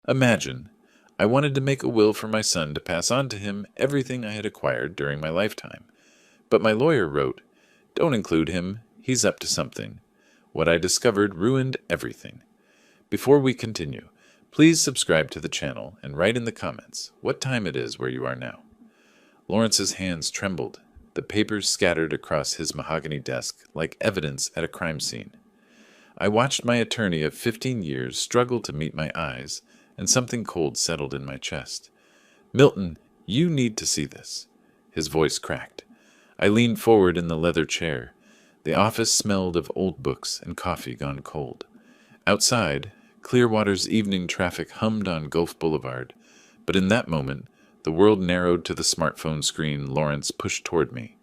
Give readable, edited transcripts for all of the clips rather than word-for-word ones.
Imagine, I wanted to make a will for my son to pass on to him everything I had acquired during my lifetime. But my lawyer wrote, "Don't include him, he's up to something." What I discovered ruined everything. Before we continue, please subscribe to the channel and write in the comments what time it is where you are now. Lawrence's hands trembled, the papers scattered across his mahogany desk like evidence at a crime scene. I watched my attorney of 15 years struggle to meet my eyes, and something cold settled in my chest. "Milton, you need to see this." His voice cracked. I leaned forward in the leather chair. The office smelled of old books and coffee gone cold. Outside, Clearwater's evening traffic hummed on Gulf Boulevard, but in that moment, the world narrowed to the smartphone screen Lawrence pushed toward me.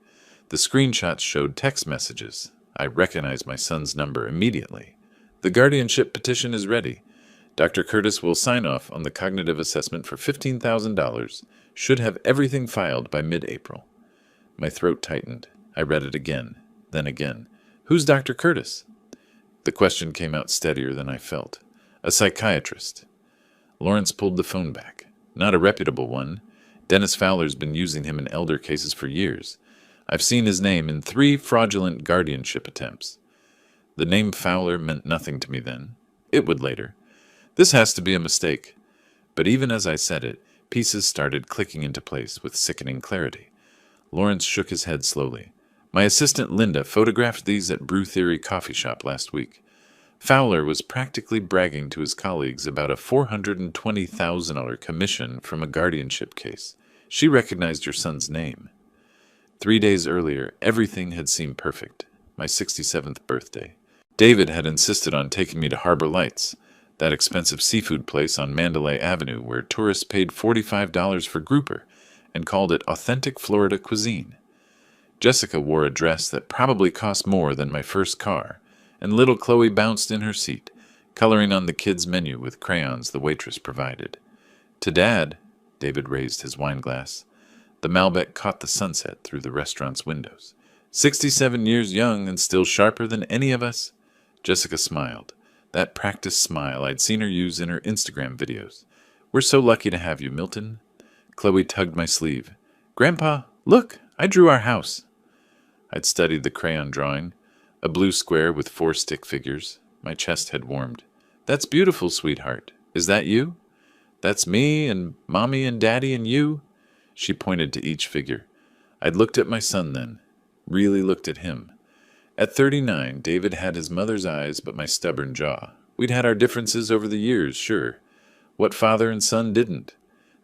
The screenshots showed text messages. I recognized my son's number immediately. "The guardianship petition is ready. Dr. Curtis will sign off on the cognitive assessment for $15,000. Should have everything filed by mid-April." My throat tightened. I read it again, then again. "Who's Dr. Curtis?" The question came out steadier than I felt. "A psychiatrist." Lawrence pulled the phone back. "Not a reputable one. Dennis Fowler's been using him in elder cases for years. I've seen his name in 3 fraudulent guardianship attempts." The name Fowler meant nothing to me then. It would later. "This has to be a mistake." But even as I said it, pieces started clicking into place with sickening clarity. Lawrence shook his head slowly. "My assistant Linda photographed these at Brew Theory coffee shop last week. Fowler was practically bragging to his colleagues about a $420,000 commission from a guardianship case. She recognized your son's name. 3 days earlier, everything had seemed perfect. My 67th birthday. David had insisted on taking me to Harbor Lights, that expensive seafood place on Mandalay Avenue where tourists paid $45 for grouper and called it authentic Florida cuisine. Jessica wore a dress that probably cost more than my first car, and little Chloe bounced in her seat, coloring on the kids' menu with crayons the waitress provided. To Dad, David raised his wine glass. The Malbec caught the sunset through the restaurant's windows. 67 years young and still sharper than any of us? Jessica smiled. That practiced smile I'd seen her use in her Instagram videos. "We're so lucky to have you, Milton." Chloe tugged my sleeve. "Grandpa, look, I drew our house." I'd studied the crayon drawing, a blue square with 4 stick figures. My chest had warmed. "That's beautiful, sweetheart. Is that you?" "That's me and Mommy and Daddy and you." She pointed to each figure. I'd looked at my son then, really looked at him. At 39, David had his mother's eyes but my stubborn jaw. We'd had our differences over the years, sure. What father and son didn't?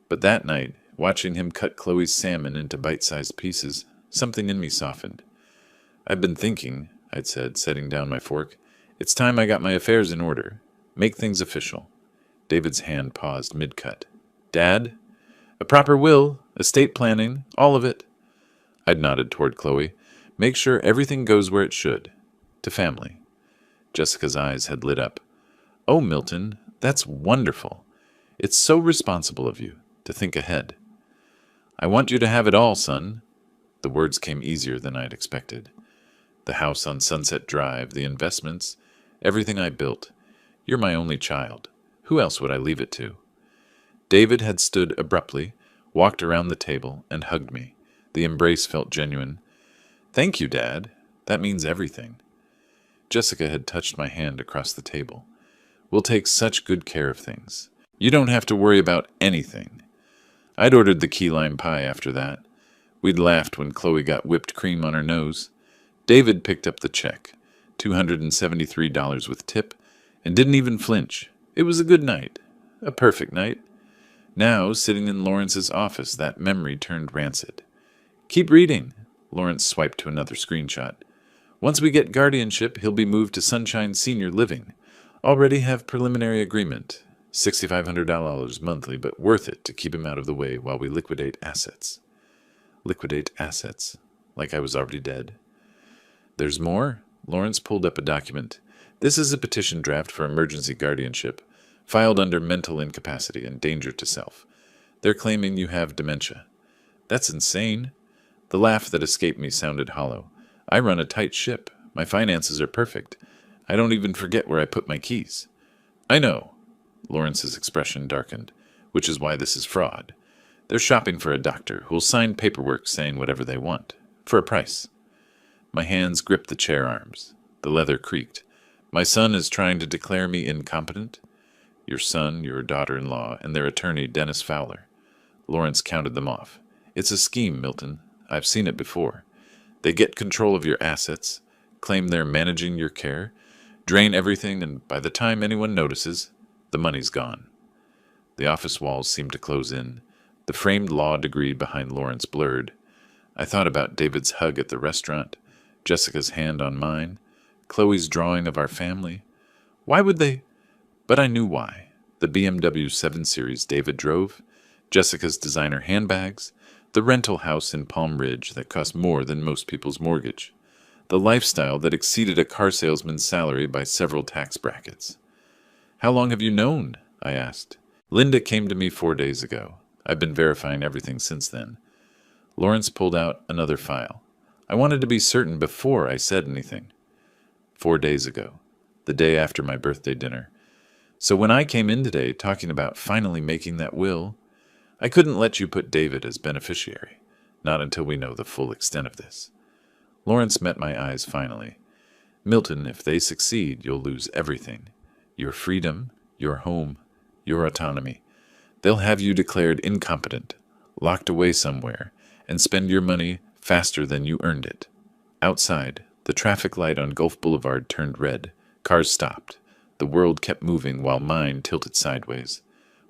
But that night, watching him cut Chloe's salmon into bite-sized pieces, something in me softened. "I've been thinking," I'd said, setting down my fork. "It's time I got my affairs in order. Make things official." David's hand paused mid-cut. "Dad? A proper will, estate planning, all of it." I'd nodded toward Chloe. "Make sure everything goes where it should. To family." Jessica's eyes had lit up. "Oh, Milton, that's wonderful. It's so responsible of you to think ahead." "I want you to have it all, son." The words came easier than I'd expected. The house on Sunset Drive, the investments, everything I built. You're my only child. Who else would I leave it to? David had stood abruptly, walked around the table, and hugged me. The embrace felt genuine. "Thank you, Dad. That means everything." Jessica had touched my hand across the table. "We'll take such good care of things. You don't have to worry about anything." I'd ordered the key lime pie after that. We'd laughed when Chloe got whipped cream on her nose. David picked up the check, $273 with tip, and didn't even flinch. It was a good night. A perfect night. Now, sitting in Lawrence's office, that memory turned rancid. "Keep reading." Lawrence swiped to another screenshot. "Once we get guardianship, he'll be moved to Sunshine Senior Living. Already have preliminary agreement. $6,500 monthly, but worth it to keep him out of the way while we liquidate assets." Liquidate assets? Like I was already dead. "There's more." Lawrence pulled up a document. "This is a petition draft for emergency guardianship, filed under mental incapacity and danger to self. They're claiming you have dementia." "That's insane." The laugh that escaped me sounded hollow. "I run a tight ship. My finances are perfect. I don't even forget where I put my keys." "I know." Lawrence's expression darkened. Which is why this is fraud. They're shopping for a doctor who'll sign paperwork saying whatever they want, for a price. My hands gripped the chair arms. The leather creaked. My son is trying to declare me incompetent? Your son, your daughter-in-law, and their attorney, Dennis Fowler. Lawrence counted them off. It's a scheme, Milton. I've seen it before. They get control of your assets, claim they're managing your care, drain everything, and by the time anyone notices, the money's gone. The office walls seemed to close in. The framed law degree behind Lawrence blurred. I thought about David's hug at the restaurant, Jessica's hand on mine, Chloe's drawing of our family. Why would they? But I knew why. The BMW 7 Series David drove, Jessica's designer handbags, the rental house in Palm Ridge that cost more than most people's mortgage, the lifestyle that exceeded a car salesman's salary by several tax brackets. How long have you known? I asked. Linda came to me 4 days ago. I've been verifying everything since then. Lawrence pulled out another file. I wanted to be certain before I said anything. 4 days ago, the day after my birthday dinner. So when I came in today talking about finally making that will, I couldn't let you put David as beneficiary, not until we know the full extent of this. Lawrence met my eyes finally. Milton, if they succeed, you'll lose everything. Your freedom, your home, your autonomy. They'll have you declared incompetent, locked away somewhere, and spend your money faster than you earned it. Outside, the traffic light on Gulf Boulevard turned red. Cars stopped. The world kept moving while mine tilted sideways.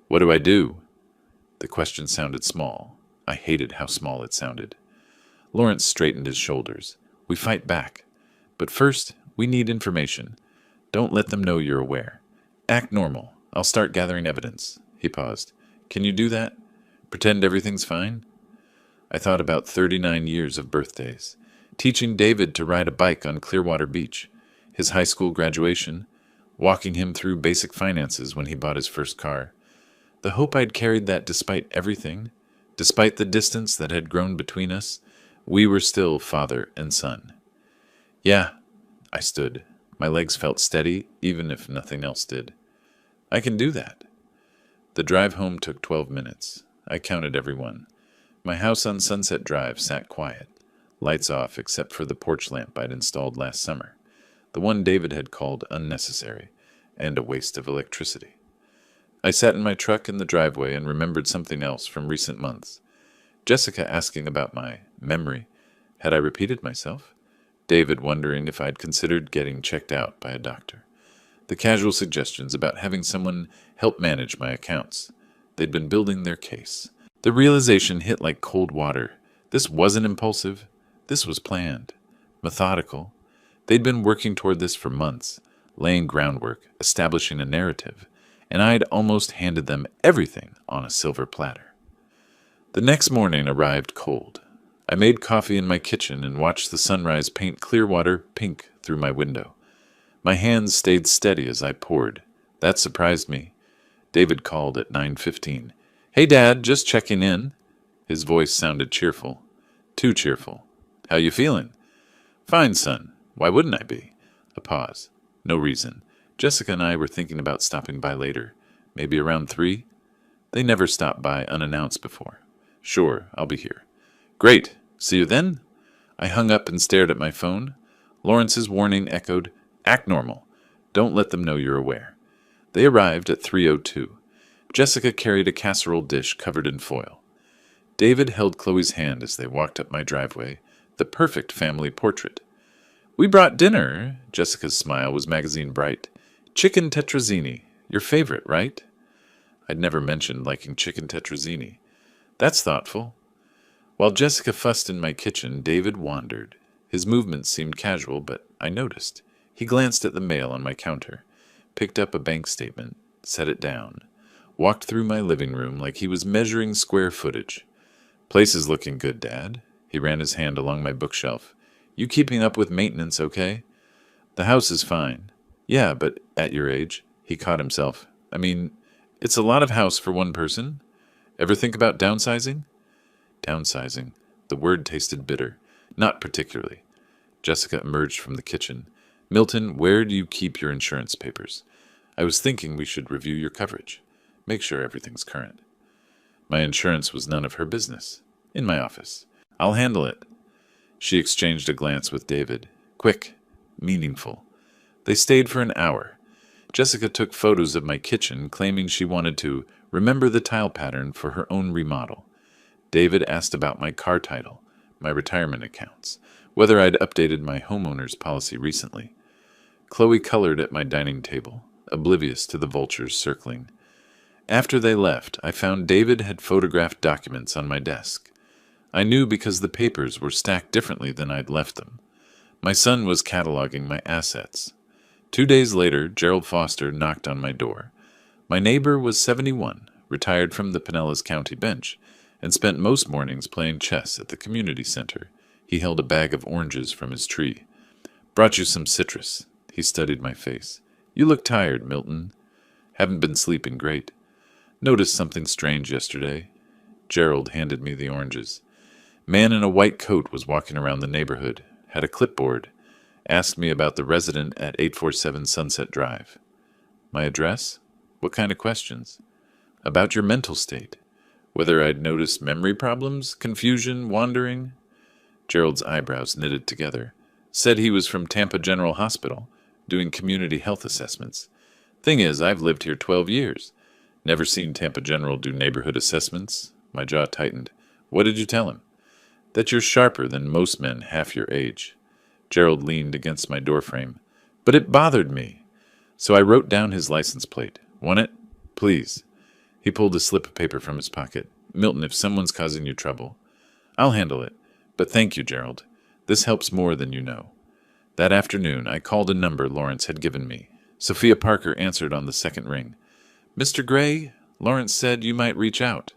What do I do? The question sounded small. I hated how small it sounded. Lawrence straightened his shoulders. We fight back. But first, we need information. Don't let them know you're aware. Act normal. I'll start gathering evidence. He paused. Can you do that? Pretend everything's fine? I thought about 39 years of birthdays. Teaching David to ride a bike on Clearwater Beach. His high school graduation. Walking him through basic finances when he bought his first car. The hope I'd carried that despite everything, despite the distance that had grown between us, we were still father and son. Yeah, I stood. My legs felt steady, even if nothing else did. I can do that. The drive home took 12 minutes. I counted every one. My house on Sunset Drive sat quiet, lights off except for the porch lamp I'd installed last summer, the one David had called unnecessary, and a waste of electricity. I sat in my truck in the driveway and remembered something else from recent months. Jessica asking about my memory. Had I repeated myself? David wondering if I'd considered getting checked out by a doctor. The casual suggestions about having someone help manage my accounts. They'd been building their case. The realization hit like cold water. This wasn't impulsive. This was planned. Methodical. They'd been working toward this for months, laying groundwork, establishing a narrative, and I'd almost handed them everything on a silver platter. The next morning arrived cold. I made coffee in my kitchen and watched the sunrise paint Clearwater pink through my window. My hands stayed steady as I poured. That surprised me. David called at 9:15. Hey, Dad, just checking in. His voice sounded cheerful. Too cheerful. How you feeling? Fine, son. Why wouldn't I be? A pause. No reason. Jessica and I were thinking about stopping by later. Maybe around 3? They never stopped by unannounced before. Sure, I'll be here. Great. See you then? I hung up and stared at my phone. Lawrence's warning echoed, Act normal. Don't let them know you're aware. They arrived at 3:02. Jessica carried a casserole dish covered in foil. David held Chloe's hand as they walked up my driveway, the perfect family portrait. We brought dinner. Jessica's smile was magazine bright. Chicken tetrazzini. Your favorite, right? I'd never mentioned liking chicken tetrazzini. That's thoughtful. While Jessica fussed in my kitchen, David wandered. His movements seemed casual, but I noticed. He glanced at the mail on my counter, picked up a bank statement, set it down, walked through my living room like he was measuring square footage. Place is looking good, Dad. He ran his hand along my bookshelf. You keeping up with maintenance, okay? The house is fine. Yeah, but at your age, he caught himself. I mean, it's a lot of house for one person. Ever think about downsizing? Downsizing. The word tasted bitter. Not particularly. Jessica emerged from the kitchen. Milton, where do you keep your insurance papers? I was thinking we should review your coverage. Make sure everything's current. My insurance was none of her business. In my office. I'll handle it. She exchanged a glance with David. Quick. Meaningful. They stayed for an hour. Jessica took photos of my kitchen, claiming she wanted to remember the tile pattern for her own remodel. David asked about my car title, my retirement accounts, whether I'd updated my homeowner's policy recently. Chloe colored at my dining table, oblivious to the vultures circling. After they left, I found David had photographed documents on my desk. I knew because the papers were stacked differently than I'd left them. My son was cataloging my assets. 2 days later, Gerald Foster knocked on my door. My neighbor was 71, retired from the Pinellas County bench, and spent most mornings playing chess at the community center. He held a bag of oranges from his tree. Brought you some citrus. He studied my face. You look tired, Milton. Haven't been sleeping great. Noticed something strange yesterday. Gerald handed me the oranges. Man in a white coat was walking around the neighborhood, had a clipboard, asked me about the resident at 847 Sunset Drive. My address? What kind of questions? About your mental state. Whether I'd noticed memory problems, confusion, wandering. Gerald's eyebrows knitted together. Said he was from Tampa General Hospital, doing community health assessments. Thing is, I've lived here 12 years. Never seen Tampa General do neighborhood assessments. My jaw tightened. What did you tell him? That you're sharper than most men half your age. Gerald leaned against my doorframe. But it bothered me. So I wrote down his license plate. Want it? Please. He pulled a slip of paper from his pocket. Milton, if someone's causing you trouble. I'll handle it. But thank you, Gerald. This helps more than you know. That afternoon, I called a number Lawrence had given me. Sophia Parker answered on the second ring. Mr. Gray, Lawrence said you might reach out.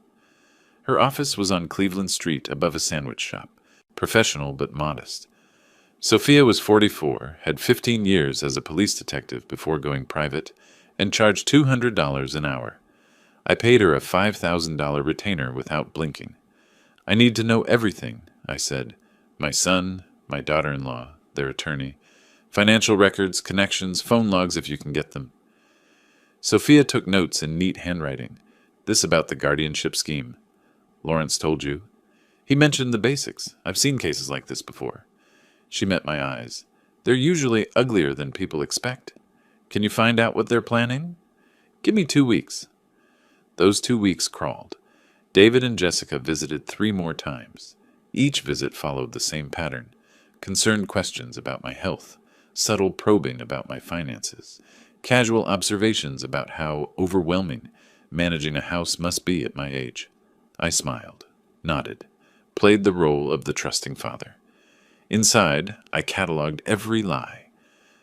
Her office was on Cleveland Street above a sandwich shop. Professional but modest. Sophia was 44, had 15 years as a police detective before going private, and charged $200 an hour. I paid her a $5,000 retainer without blinking. I need to know everything, I said. My son, my daughter-in-law, their attorney, financial records, connections, phone logs if you can get them. Sophia took notes in neat handwriting. This about the guardianship scheme. Lawrence told you. He mentioned the basics. I've seen cases like this before. She met my eyes. They're usually uglier than people expect. Can you find out what they're planning? Give me 2 weeks. Those 2 weeks crawled. David and Jessica visited 3 more times. Each visit followed the same pattern. Concerned questions about my health, subtle probing about my finances, casual observations about how overwhelming managing a house must be at my age. I smiled, nodded, played the role of the trusting father. Inside, I cataloged every lie.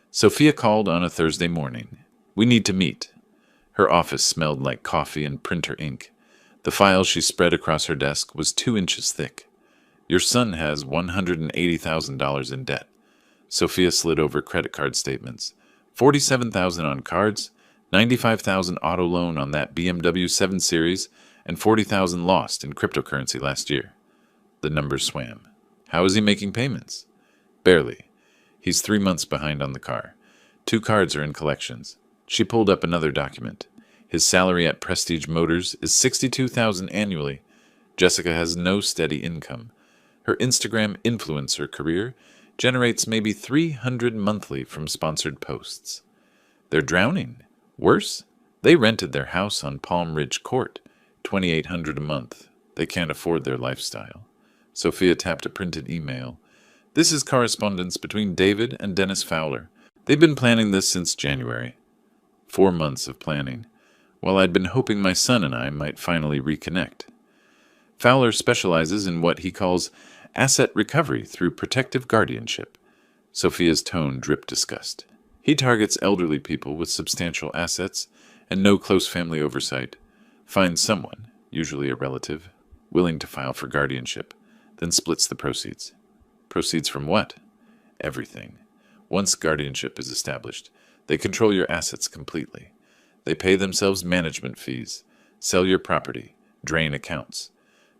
Sophia called on a Thursday morning. We need to meet. Her office smelled like coffee and printer ink. The file she spread across her desk was 2 inches thick. Your son has $180,000 in debt. Sophia slid over credit card statements. $47,000 on cards, $95,000 auto loan on that BMW 7 Series, and $40,000 lost in cryptocurrency last year. The numbers swam. How is he making payments? Barely. He's 3 months behind on the car. 2 cards are in collections. She pulled up another document. His salary at Prestige Motors is $62,000 annually. Jessica has no steady income. Her Instagram influencer career generates maybe $300 monthly from sponsored posts. They're drowning. Worse, they rented their house on Palm Ridge Court, $2,800 a month. They can't afford their lifestyle. Sophia tapped a printed email. This is correspondence between David and Dennis Fowler. They've been planning this since January. 4 months of planning, while I'd been hoping my son and I might finally reconnect. Fowler specializes in what he calls asset recovery through protective guardianship. Sophia's tone dripped disgust. He targets elderly people with substantial assets and no close family oversight. Finds someone, usually a relative, willing to file for guardianship, then splits the proceeds. Proceeds from what? Everything. Once guardianship is established, they control your assets completely. They pay themselves management fees, sell your property, drain accounts.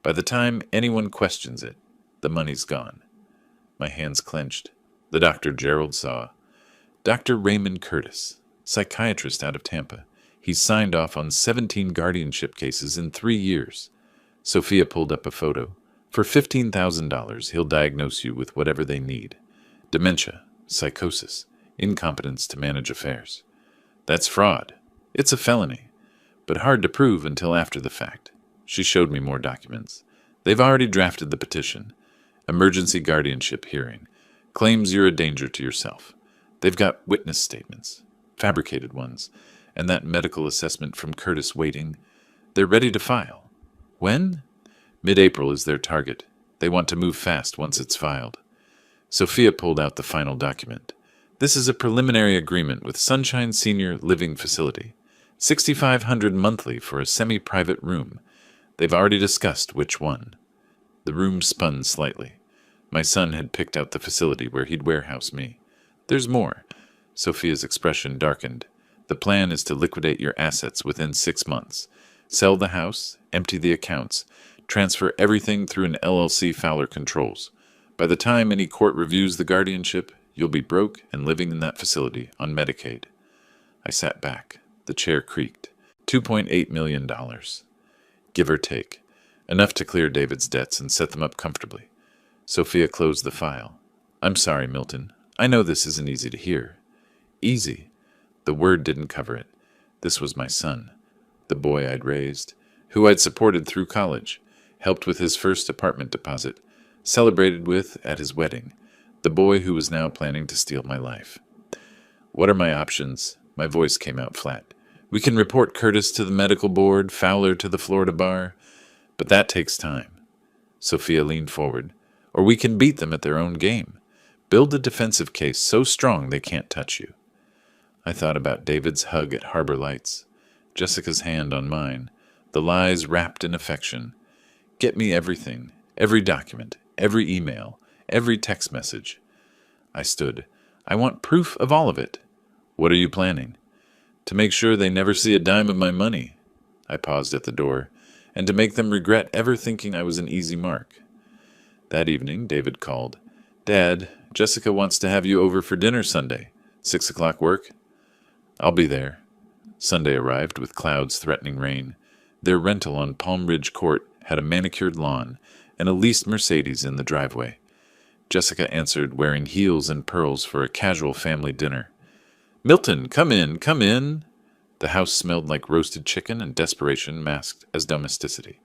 By the time anyone questions it, the money's gone. My hands clenched. The Dr. Gerald saw. Dr. Raymond Curtis, psychiatrist out of Tampa. He's signed off on 17 guardianship cases in 3 years. Sophia pulled up a photo. For $15,000, he'll diagnose you with whatever they need. Dementia, psychosis, incompetence to manage affairs. That's fraud. It's a felony, but hard to prove until after the fact. She showed me more documents. They've already drafted the petition. Emergency guardianship hearing. Claims you're a danger to yourself. They've got witness statements, fabricated ones, and that medical assessment from Curtis waiting. They're ready to file. When? Mid-April is their target. They want to move fast once it's filed. Sophia pulled out the final document. This is a preliminary agreement with Sunshine Senior Living Facility. $6,500 monthly for a semi-private room. They've already discussed which one. The room spun slightly. My son had picked out the facility where he'd warehouse me. There's more. Sophia's expression darkened. The plan is to liquidate your assets within 6 months. Sell the house, empty the accounts, transfer everything through an LLC Fowler controls. By the time any court reviews the guardianship, you'll be broke and living in that facility on Medicaid. I sat back. The chair creaked. $2.8 million. Give or take. Enough to clear David's debts and set them up comfortably. Sophia closed the file. I'm sorry, Milton. I know this isn't easy to hear. Easy. The word didn't cover it. This was my son. The boy I'd raised, who I'd supported through college, helped with his first apartment deposit, celebrated with at his wedding, the boy who was now planning to steal my life. What are my options? My voice came out flat. We can report Curtis to the medical board, Fowler to the Florida bar, but that takes time. Sophia leaned forward. Or we can beat them at their own game. Build a defensive case so strong they can't touch you. I thought about David's hug at Harbor Lights, Jessica's hand on mine, the lies wrapped in affection. Get me everything, every document, every email, every text message. I stood. I want proof of all of it. What are you planning? To make sure they never see a dime of my money. I paused at the door, and to make them regret ever thinking I was an easy mark. That evening, David called. Dad, Jessica wants to have you over for dinner Sunday. 6 o'clock work? I'll be there. Sunday arrived with clouds threatening rain. Their rental on Palm Ridge Court had a manicured lawn and a leased Mercedes in the driveway. Jessica answered, wearing heels and pearls for a casual family dinner. Milton, come in, come in. The house smelled like roasted chicken and desperation masked as domesticity.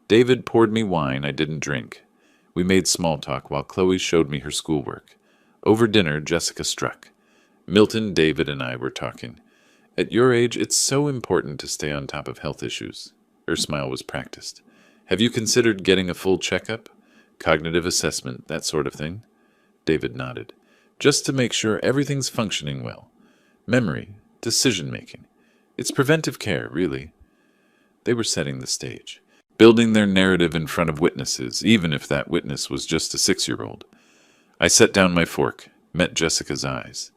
David poured me wine I didn't drink. We made small talk while Chloe showed me her schoolwork. Over dinner, Jessica struck. Milton, David, and I were talking. At your age, it's so important to stay on top of health issues. Her smile was practiced. Have you considered getting a full checkup? Cognitive assessment, that sort of thing? David nodded. Just to make sure everything's functioning well. Memory, decision-making. It's preventive care, really. They were setting the stage, building their narrative in front of witnesses, even if that witness was just a 6-year-old. I set down my fork, met Jessica's eyes.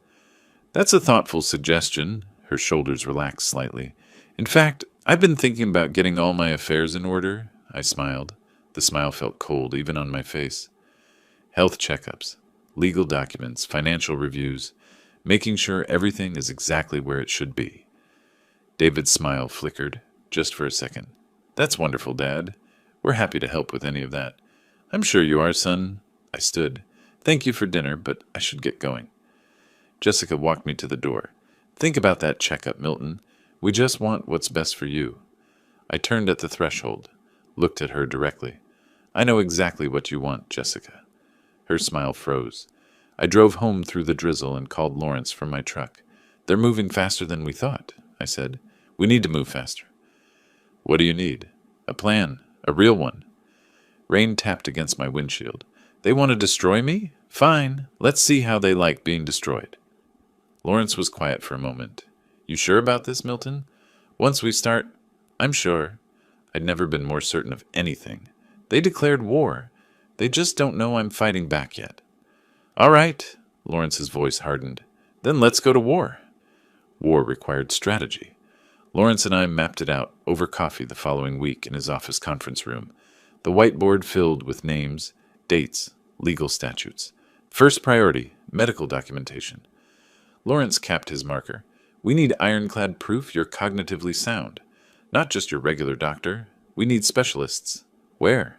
That's a thoughtful suggestion. Her shoulders relaxed slightly. In fact, I've been thinking about getting all my affairs in order. I smiled. The smile felt cold, even on my face. Health checkups, legal documents, financial reviews, making sure everything is exactly where it should be. David's smile flickered, just for a second. That's wonderful, Dad. We're happy to help with any of that. I'm sure you are, son. I stood. Thank you for dinner, but I should get going. Jessica walked me to the door. Think about that checkup, Milton. We just want what's best for you. I turned at the threshold, looked at her directly. I know exactly what you want, Jessica. Her smile froze. I drove home through the drizzle and called Lawrence from my truck. They're moving faster than we thought, I said. We need to move faster. What do you need? A plan. A real one. Rain tapped against my windshield. They want to destroy me? Fine. Let's see how they like being destroyed. Lawrence was quiet for a moment. You sure about this, Milton? Once we start, I'm sure. I'd never been more certain of anything. They declared war. They just don't know I'm fighting back yet. All right, Lawrence's voice hardened. Then let's go to war. War required strategy. Lawrence and I mapped it out over coffee the following week in his office conference room, the whiteboard filled with names, dates, legal statutes. First priority, medical documentation. Lawrence capped his marker. We need ironclad proof you're cognitively sound. Not just your regular doctor. We need specialists. Where?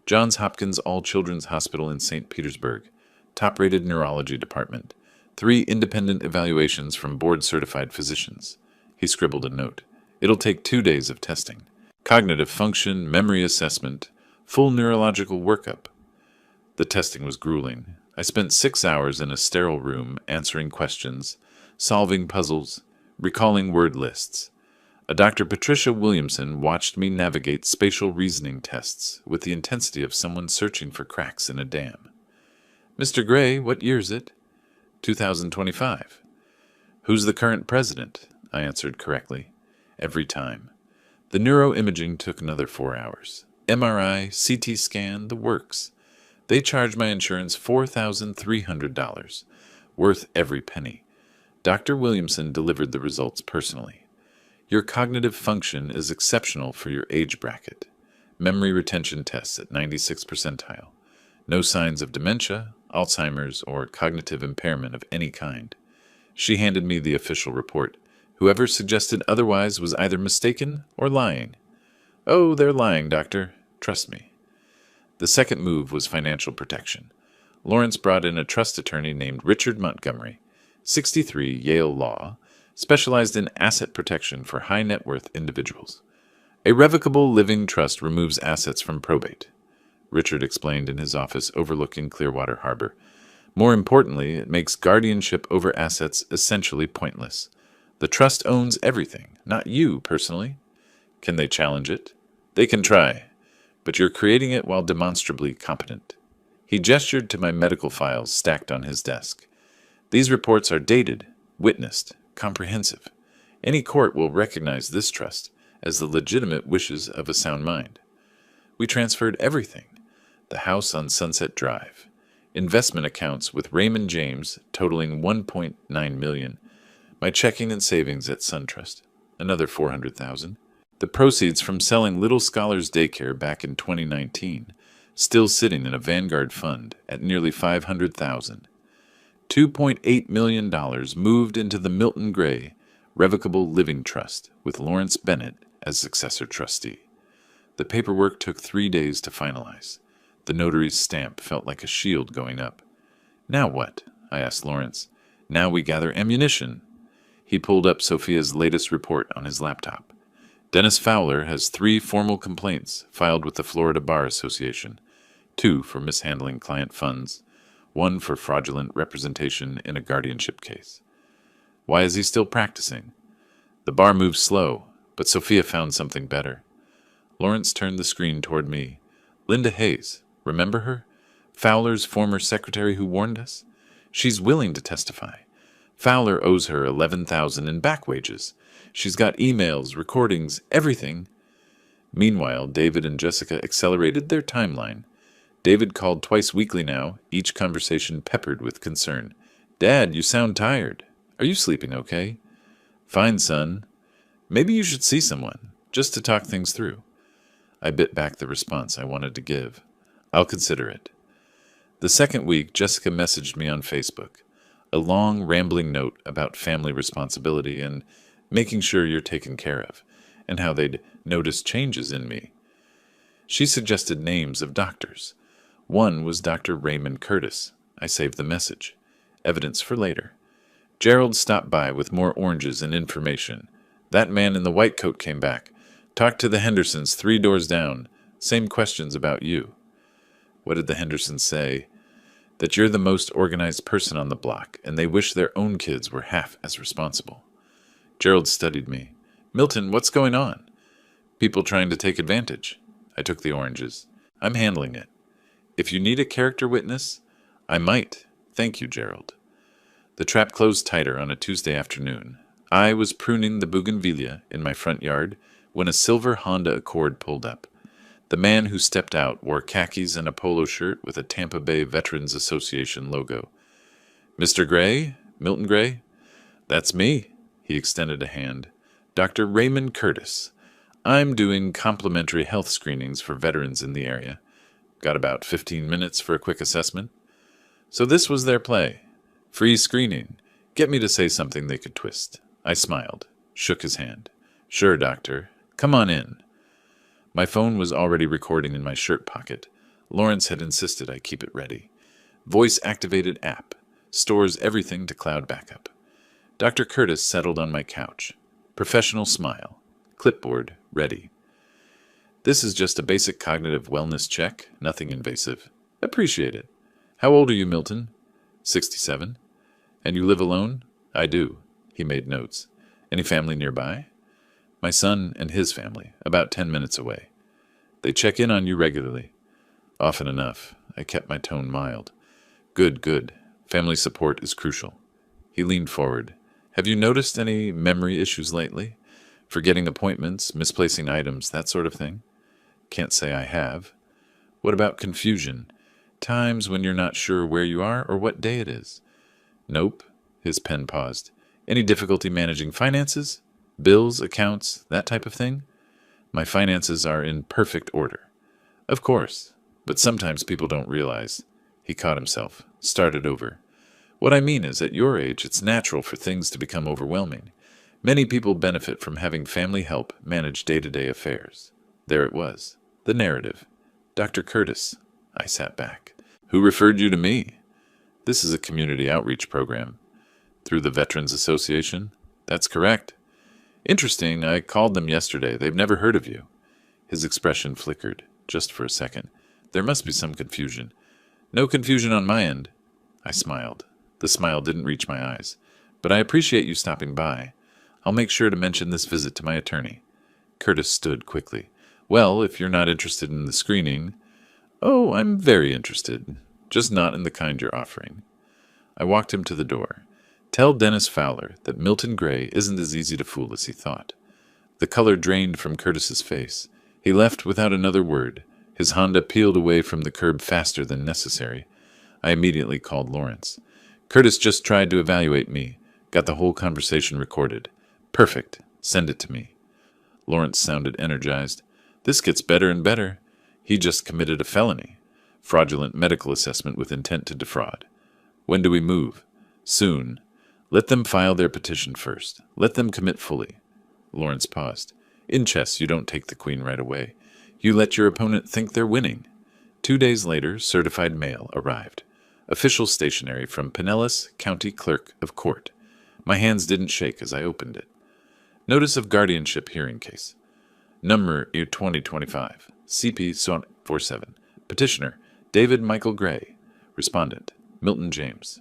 Johns Hopkins All Children's Hospital in St. Petersburg. Top-rated neurology department. 3 independent evaluations from board-certified physicians. He scribbled a note. It'll take 2 days of testing. Cognitive function, memory assessment, full neurological workup. The testing was grueling. I spent 6 hours in a sterile room answering questions, solving puzzles, recalling word lists. A Dr. Patricia Williamson watched me navigate spatial reasoning tests with the intensity of someone searching for cracks in a dam. Mr. Gray, what year's it? 2025. Who's the current president? I answered correctly. Every time. The neuroimaging took another 4 hours. MRI, CT scan, the works. They charged my insurance $4,300. Worth every penny. Dr. Williamson delivered the results personally. Your cognitive function is exceptional for your age bracket. Memory retention tests at 96th percentile. No signs of dementia, Alzheimer's, or cognitive impairment of any kind. She handed me the official report. Whoever suggested otherwise was either mistaken or lying. Oh, they're lying, doctor. Trust me. The second move was financial protection. Lawrence brought in a trust attorney named Richard Montgomery, 63, Yale Law, specialized in asset protection for high-net-worth individuals. A revocable living trust removes assets from probate, Richard explained in his office overlooking Clearwater Harbor. More importantly, it makes guardianship over assets essentially pointless. The trust owns everything, not you personally. Can they challenge it? They can try, but you're creating it while demonstrably competent. He gestured to my medical files stacked on his desk. These reports are dated, witnessed, comprehensive. Any court will recognize this trust as the legitimate wishes of a sound mind. We transferred everything. The house on Sunset Drive. Investment accounts with Raymond James totaling $1.9 million. My checking and savings at SunTrust, another $400,000. The proceeds from selling Little Scholars Daycare back in 2019, still sitting in a Vanguard fund at nearly $500,000. $2.8 million moved into the Milton Gray Revocable Living Trust with Lawrence Bennett as successor trustee. The paperwork took 3 days to finalize. The notary's stamp felt like a shield going up. Now what? I asked Lawrence. Now we gather ammunition. He pulled up Sophia's latest report on his laptop. Dennis Fowler has 3 formal complaints filed with the Florida Bar Association, 2 for mishandling client funds, 1 for fraudulent representation in a guardianship case. Why is he still practicing? The bar moves slow, but Sophia found something better. Lawrence turned the screen toward me. Linda Hayes, remember her? Fowler's former secretary who warned us? She's willing to testify. Fowler owes her $11,000 in back wages. She's got emails, recordings, everything. Meanwhile, David and Jessica accelerated their timeline. David called twice weekly now, each conversation peppered with concern. Dad, you sound tired. Are you sleeping okay? Fine, son. Maybe you should see someone, just to talk things through. I bit back the response I wanted to give. I'll consider it. The second week, Jessica messaged me on Facebook. A long, rambling note about family responsibility and making sure you're taken care of, and how they'd noticed changes in me. She suggested names of doctors. One was Dr. Raymond Curtis. I saved the message. Evidence for later. Gerald stopped by with more oranges and information. That man in the white coat came back. Talked to the Hendersons 3 doors down. Same questions about you. What did the Hendersons say? That you're the most organized person on the block, and they wish their own kids were half as responsible. Gerald studied me. Milton, what's going on? People trying to take advantage. I took the oranges. I'm handling it. If you need a character witness, I might. Thank you, Gerald. The trap closed tighter on a Tuesday afternoon. I was pruning the bougainvillea in my front yard when a silver Honda Accord pulled up. The man who stepped out wore khakis and a polo shirt with a Tampa Bay Veterans Association logo. Mr. Gray? Milton Gray? That's me. He extended a hand. Dr. Raymond Curtis. I'm doing complimentary health screenings for veterans in the area. Got about 15 minutes for a quick assessment. So this was their play. Free screening. Get me to say something they could twist. I smiled, shook his hand. Sure, doctor. Come on in. My phone was already recording in my shirt pocket. Lawrence had insisted I keep it ready. Voice-activated app. Stores everything to cloud backup. Dr. Curtis settled on my couch. Professional smile. Clipboard ready. This is just a basic cognitive wellness check, nothing invasive. Appreciate it. How old are you, Milton? 67. And you live alone? I do. He made notes. Any family nearby? My son and his family, about 10 minutes away. They check in on you regularly. Often enough. I kept my tone mild. Good, good. Family support is crucial. He leaned forward. Have you noticed any memory issues lately? Forgetting appointments, misplacing items, that sort of thing? Can't say I have. What about confusion? Times when you're not sure where you are or what day it is? Nope. His pen paused. Any difficulty managing finances? Bills, accounts, that type of thing? My finances are in perfect order. Of course. But sometimes people don't realize. He caught himself, started over. What I mean is, at your age, it's natural for things to become overwhelming. Many people benefit from having family help manage day-to-day affairs. There it was. The narrative. Dr. Curtis. I sat back. Who referred you to me? This is a community outreach program. Through the Veterans Association? That's correct. Interesting, I called them yesterday. They've never heard of you. His expression flickered, just for a second. There must be some confusion. No confusion on my end. I smiled. The smile didn't reach my eyes. But I appreciate you stopping by. I'll make sure to mention this visit to my attorney. Curtis stood quickly. Well, if you're not interested in the screening... Oh, I'm very interested. Just not in the kind you're offering. I walked him to the door. Tell Dennis Fowler that Milton Gray isn't as easy to fool as he thought. The color drained from Curtis's face. He left without another word. His Honda peeled away from the curb faster than necessary. I immediately called Lawrence. Curtis just tried to evaluate me. Got the whole conversation recorded. Perfect. Send it to me. Lawrence sounded energized. This gets better and better. He just committed a felony. Fraudulent medical assessment with intent to defraud. When do we move? Soon. Let them file their petition first. Let them commit fully. Lawrence paused. In chess, you don't take the queen right away. You let your opponent think they're winning. 2 days later, certified mail arrived. Official stationery from Pinellas County Clerk of Court. My hands didn't shake as I opened it. Notice of guardianship hearing case. Number 2025. CP 47. Petitioner, David Michael Gray. Respondent, Milton James.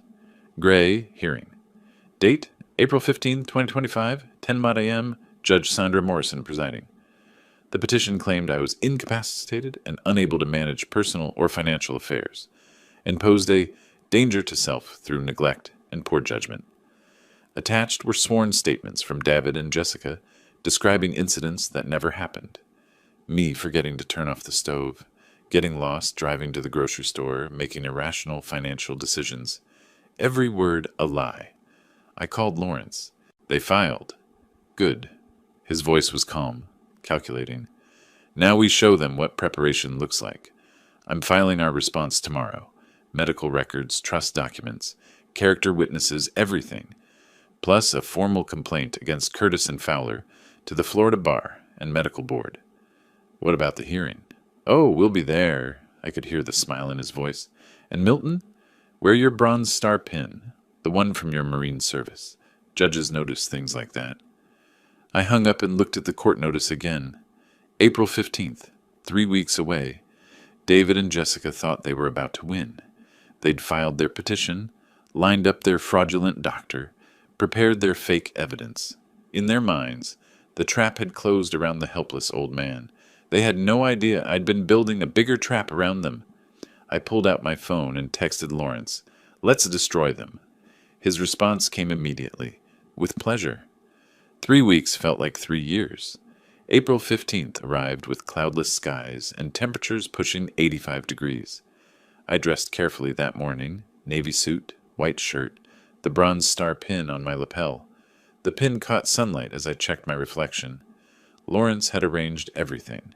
Gray, hearing. Date, April 15, 2025, 10 a.m., Judge Sandra Morrison presiding. The petition claimed I was incapacitated and unable to manage personal or financial affairs, and posed a danger to self through neglect and poor judgment. Attached were sworn statements from David and Jessica describing incidents that never happened. Me forgetting to turn off the stove, getting lost driving to the grocery store, making irrational financial decisions. Every word a lie. I called Lawrence. They filed. Good. His voice was calm, calculating. Now we show them what preparation looks like. I'm filing our response tomorrow. Medical records, trust documents, character witnesses, everything. Plus a formal complaint against Curtis and Fowler to the Florida Bar and Medical Board. What about the hearing? Oh, we'll be there. I could hear the smile in his voice. And Milton? Wear your Bronze Star pin, the one from your Marine service. Judges notice things like that. I hung up and looked at the court notice again. April 15th, 3 weeks away. David and Jessica thought they were about to win. They'd filed their petition, lined up their fraudulent doctor, prepared their fake evidence. In their minds, the trap had closed around the helpless old man. They had no idea I'd been building a bigger trap around them. I pulled out my phone and texted Lawrence, "Let's destroy them." His response came immediately, "With pleasure." 3 weeks felt like 3 years. April 15th arrived with cloudless skies and temperatures pushing 85 degrees. I dressed carefully that morning, navy suit, white shirt, the Bronze Star pin on my lapel. The pin caught sunlight as I checked my reflection. Lawrence had arranged everything.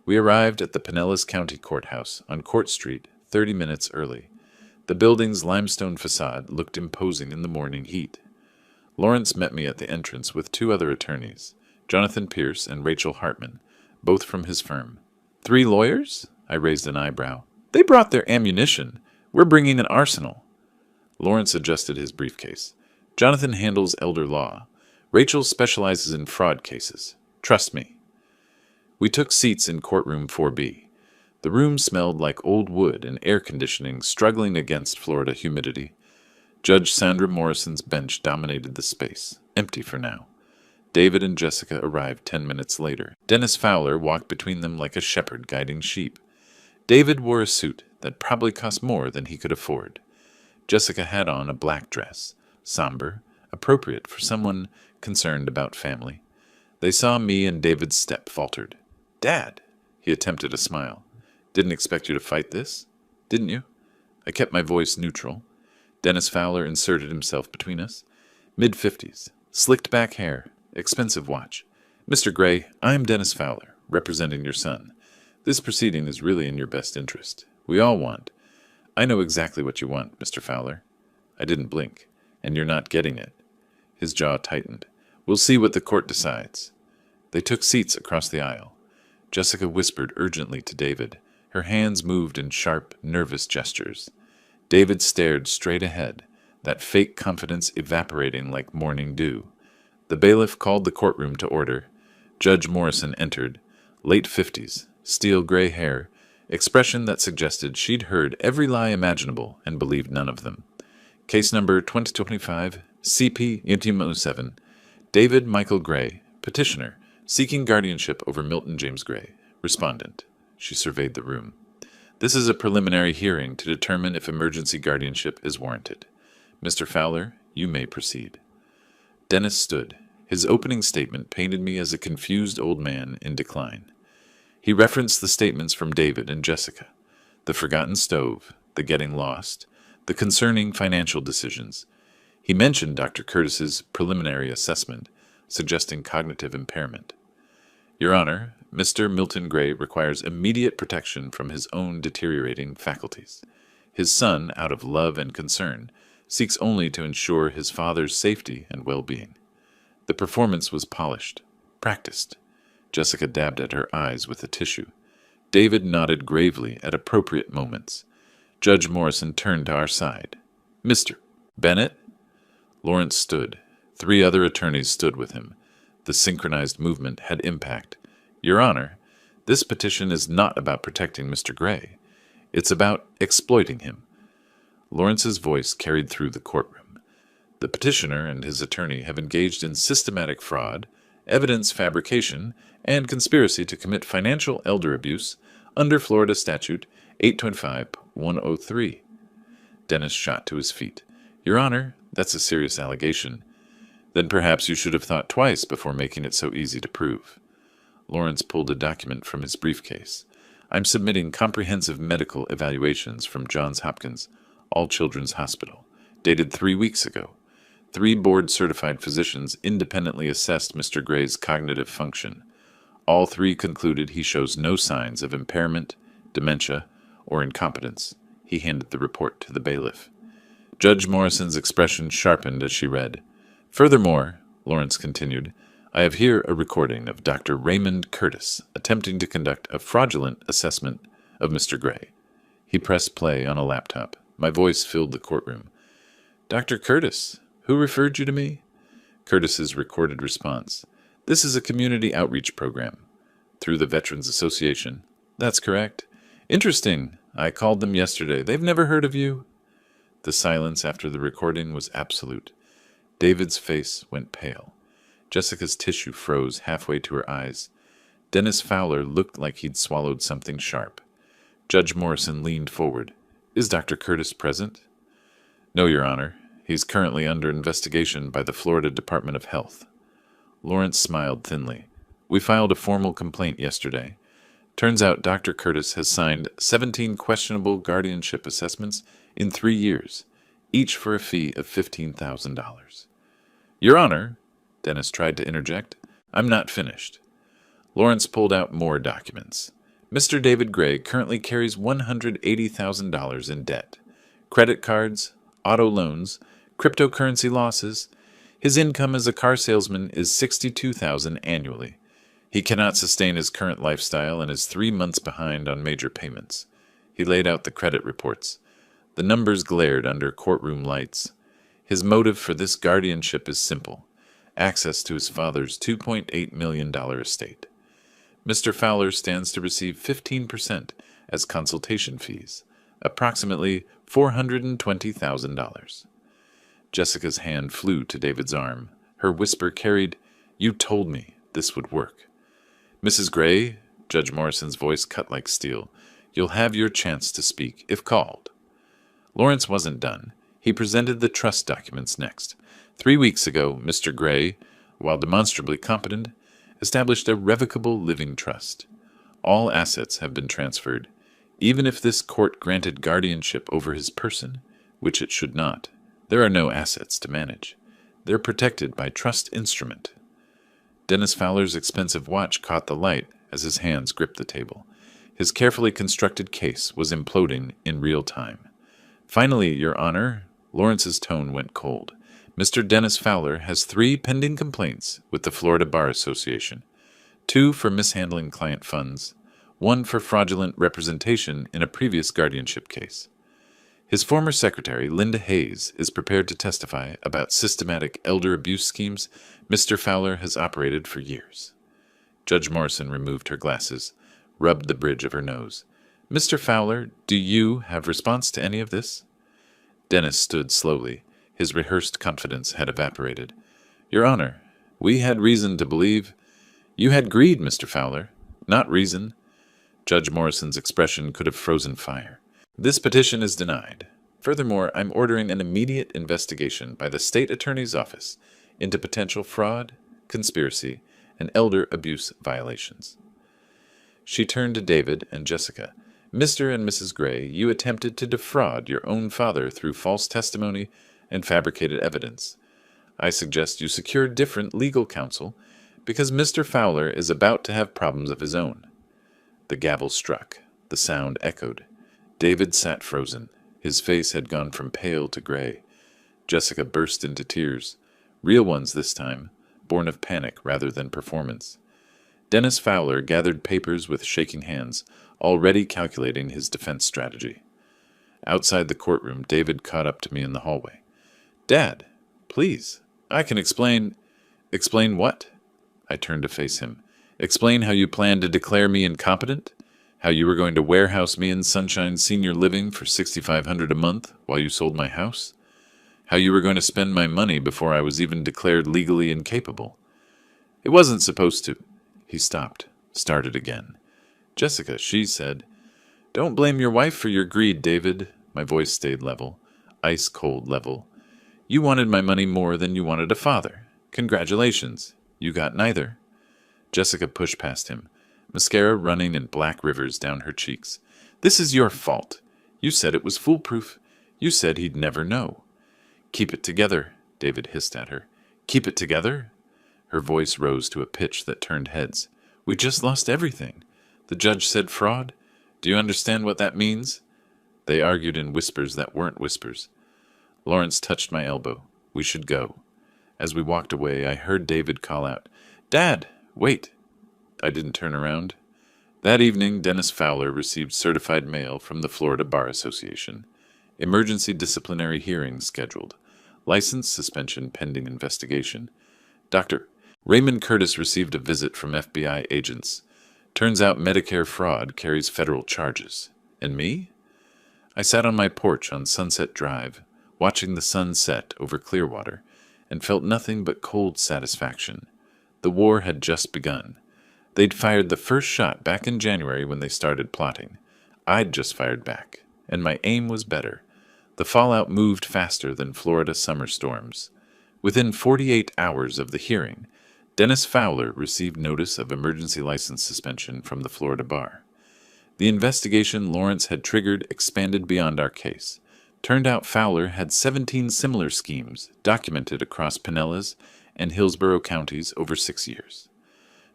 We arrived at the Pinellas County Courthouse on Court Street 30 minutes early. The building's limestone facade looked imposing in the morning heat. Lawrence met me at the entrance with two other attorneys, Jonathan Pierce and Rachel Hartman, both from his firm. 3 lawyers? I raised an eyebrow. They brought their ammunition. We're bringing an arsenal. Lawrence adjusted his briefcase. Jonathan handles elder law. Rachel specializes in fraud cases. Trust me. We took seats in courtroom 4B. The room smelled like old wood and air conditioning struggling against Florida humidity. Judge Sandra Morrison's bench dominated the space, empty for now. David and Jessica arrived 10 minutes later. Dennis Fowler walked between them like a shepherd guiding sheep. David wore a suit that probably cost more than he could afford. Jessica had on a black dress, somber, appropriate for someone concerned about family. They saw me and David's step faltered. "Dad!" He attempted a smile. "Didn't expect you to fight this? Didn't you?" I kept my voice neutral. Dennis Fowler inserted himself between us. Mid-50s, slicked back hair, expensive watch. "Mr. Gray, I'm Dennis Fowler, representing your son. This proceeding is really in your best interest. We all want. I know exactly what you want, Mr. Fowler." I didn't blink. "And you're not getting it." His jaw tightened. "We'll see what the court decides." They took seats across the aisle. Jessica whispered urgently to David. Her hands moved in sharp, nervous gestures. David stared straight ahead, that fake confidence evaporating like morning dew. The bailiff called the courtroom to order. Judge Morrison entered, late 50s, steel gray hair, expression that suggested she'd heard every lie imaginable and believed none of them. Case number 2025, CP-UTM-07, David Michael Gray, petitioner, seeking guardianship over Milton James Gray. Respondent. She surveyed the room. This is a preliminary hearing to determine if emergency guardianship is warranted. Mr. Fowler, you may proceed. Dennis stood. His opening statement painted me as a confused old man in decline. He referenced the statements from David and Jessica, the forgotten stove, the getting lost, the concerning financial decisions. He mentioned Dr. Curtis's preliminary assessment, suggesting cognitive impairment. Your Honor, Mr. Milton Gray requires immediate protection from his own deteriorating faculties. His son, out of love and concern, seeks only to ensure his father's safety and well-being. The performance was polished, practiced. Jessica dabbed at her eyes with a tissue. David nodded gravely at appropriate moments. Judge Morrison turned to our side. "Mr. Bennett?" Lawrence stood. 3 other attorneys stood with him. The synchronized movement had impact. Your Honor, this petition is not about protecting Mr. Gray. It's about exploiting him. Lawrence's voice carried through the courtroom. The petitioner and his attorney have engaged in systematic fraud, evidence fabrication, and conspiracy to commit financial elder abuse under Florida Statute 825-103. Dennis shot to his feet. Your Honor, that's a serious allegation. Then perhaps you should have thought twice before making it so easy to prove. Lawrence pulled a document from his briefcase. I'm submitting comprehensive medical evaluations from Johns Hopkins, All Children's Hospital, dated 3 weeks ago. 3 board-certified physicians independently assessed Mr. Gray's cognitive function. All 3 concluded he shows no signs of impairment, dementia, or incompetence. He handed the report to the bailiff. Judge Morrison's expression sharpened as she read. Furthermore, Lawrence continued, I have here a recording of Dr. Raymond Curtis attempting to conduct a fraudulent assessment of Mr. Gray. He pressed play on a laptop. My voice filled the courtroom. Dr. Curtis, who referred you to me? Curtis's recorded response. This is a community outreach program. Through the Veterans Association. That's correct. Interesting. I called them yesterday. They've never heard of you? The silence after the recording was absolute. David's face went pale. Jessica's tissue froze halfway to her eyes. Dennis Fowler looked like he'd swallowed something sharp. Judge Morrison leaned forward. Is Dr. Curtis present? No, Your Honor. He's currently under investigation by the Florida Department of Health. Lawrence smiled thinly. We filed a formal complaint yesterday. Turns out Dr. Curtis has signed 17 questionable guardianship assessments in 3 years, each for a fee of $15,000. Your Honor, Dennis tried to interject, I'm not finished. Lawrence pulled out more documents. Mr. David Gray currently carries $180,000 in debt. Credit cards, auto loans, cryptocurrency losses. His income as a car salesman is $62,000 annually. He cannot sustain his current lifestyle and is 3 months behind on major payments. He laid out the credit reports. The numbers glared under courtroom lights. His motive for this guardianship is simple: access to his father's $2.8 million estate. Mr. Fowler stands to receive 15% as consultation fees, approximately $420,000. Jessica's hand flew to David's arm. Her whisper carried, "You told me this would work." "Mrs. Gray," Judge Morrison's voice cut like steel, "you'll have your chance to speak, if called." Lawrence wasn't done. He presented the trust documents next. 3 weeks ago, Mr. Gray, while demonstrably competent, established a revocable living trust. All assets have been transferred, even if this court granted guardianship over his person, which it should not. There are no assets to manage. They're protected by trust instrument. Dennis Fowler's expensive watch caught the light as his hands gripped the table. His carefully constructed case was imploding in real time. "Finally, Your Honor," Lawrence's tone went cold. "Mr. Dennis Fowler has 3 pending complaints with the Florida Bar Association, 2 for mishandling client funds, 1 for fraudulent representation in a previous guardianship case. His former secretary, Linda Hayes, is prepared to testify about systematic elder abuse schemes Mr. Fowler has operated for years." Judge Morrison removed her glasses, rubbed the bridge of her nose. "Mr. Fowler, do you have response to any of this?" Dennis stood slowly. His rehearsed confidence had evaporated. "Your Honor, we had reason to believe—" "You had greed, Mr. Fowler, not reason." Judge Morrison's expression could have frozen fire. "This petition is denied. Furthermore, I'm ordering an immediate investigation by the State Attorney's Office into potential fraud, conspiracy, and elder abuse violations." She turned to David and Jessica. "Mr. and Mrs. Gray, you attempted to defraud your own father through false testimony and fabricated evidence. I suggest you secure different legal counsel because Mr. Fowler is about to have problems of his own." The gavel struck. The sound echoed. David sat frozen. His face had gone from pale to gray. Jessica burst into tears, real ones this time, born of panic rather than performance. Dennis Fowler gathered papers with shaking hands, already calculating his defense strategy. Outside the courtroom, David caught up to me in the hallway. "Dad, please, I can explain—" "Explain what?" I turned to face him. "Explain how you plan to declare me incompetent? How you were going to warehouse me in Sunshine Senior Living for $6,500 a month while you sold my house? How you were going to spend my money before I was even declared legally incapable? It wasn't supposed to." He stopped, started again. "Jessica," she said. "Don't blame your wife for your greed, David." My voice stayed level, ice-cold level. "You wanted my money more than you wanted a father. Congratulations. You got neither." Jessica pushed past him, mascara running in black rivers down her cheeks. "This is your fault. You said it was foolproof. You said he'd never know." "Keep it together," David hissed at her. "Keep it together?" Her voice rose to a pitch that turned heads. "We just lost everything. The judge said fraud. Do you understand what that means?" They argued in whispers that weren't whispers. Lawrence touched my elbow. We should go. As we walked away, I heard David call out, "Dad, wait." I didn't turn around. That evening, Dennis Fowler received certified mail from the Florida Bar Association. Emergency disciplinary hearing scheduled. License suspension pending investigation. Dr. Raymond Curtis received a visit from FBI agents. Turns out Medicare fraud carries federal charges. And me? I sat on my porch on Sunset Drive, watching the sun set over Clearwater, and felt nothing but cold satisfaction. The war had just begun. They'd fired the first shot back in January when they started plotting. I'd just fired back, and my aim was better. The fallout moved faster than Florida summer storms. Within 48 hours of the hearing, Dennis Fowler received notice of emergency license suspension from the Florida Bar. The investigation Lawrence had triggered expanded beyond our case. Turned out Fowler had 17 similar schemes documented across Pinellas and Hillsborough counties over 6 years.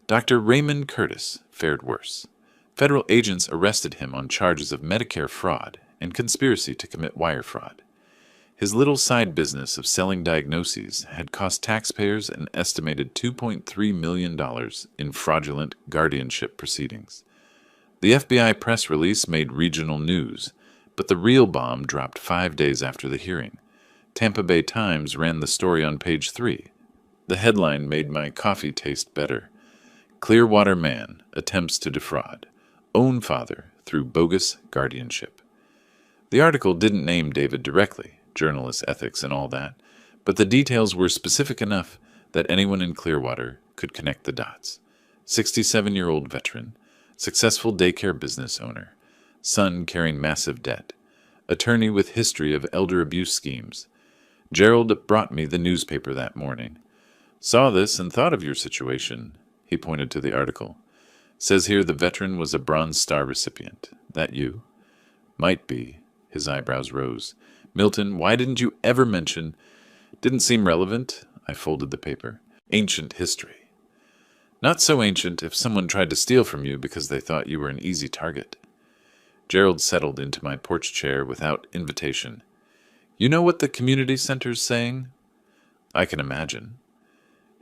Dr. Raymond Curtis fared worse. Federal agents arrested him on charges of Medicare fraud and conspiracy to commit wire fraud. His little side business of selling diagnoses had cost taxpayers an estimated $2.3 million in fraudulent guardianship proceedings. The FBI press release made regional news, but the real bomb dropped 5 days after the hearing. Tampa Bay Times ran the story on page 3. The headline made my coffee taste better. Clearwater man attempts to defraud. Own father through bogus guardianship. The article didn't name David directly, journalist ethics and all that, but the details were specific enough that anyone in Clearwater could connect the dots. 67-year-old veteran, successful daycare business owner, son carrying massive debt, attorney with history of elder abuse schemes. Gerald brought me the newspaper that morning. Saw this and thought of your situation, he pointed to the article. Says here the veteran was a Bronze Star recipient. That you? Might be. His eyebrows rose. Milton, why didn't you ever mention? Didn't seem relevant. I folded the paper. Ancient history. Not so ancient if someone tried to steal from you because they thought you were an easy target. Gerald settled into my porch chair without invitation. You know what the community center's saying? I can imagine.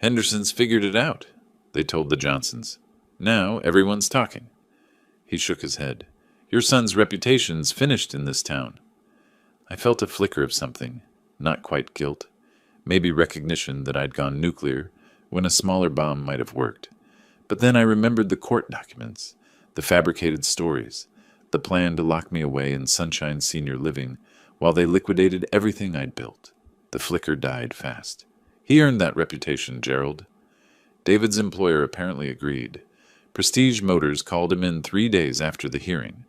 Henderson's figured it out, they told the Johnsons. Now everyone's talking. He shook his head. Your son's reputation's finished in this town. I felt a flicker of something, not quite guilt, maybe recognition that I'd gone nuclear when a smaller bomb might have worked. But then I remembered the court documents, the fabricated stories, the plan to lock me away in Sunshine Senior Living while they liquidated everything I'd built. The flicker died fast. He earned that reputation, Gerald. David's employer apparently agreed. Prestige Motors called him in 3 days after the hearing.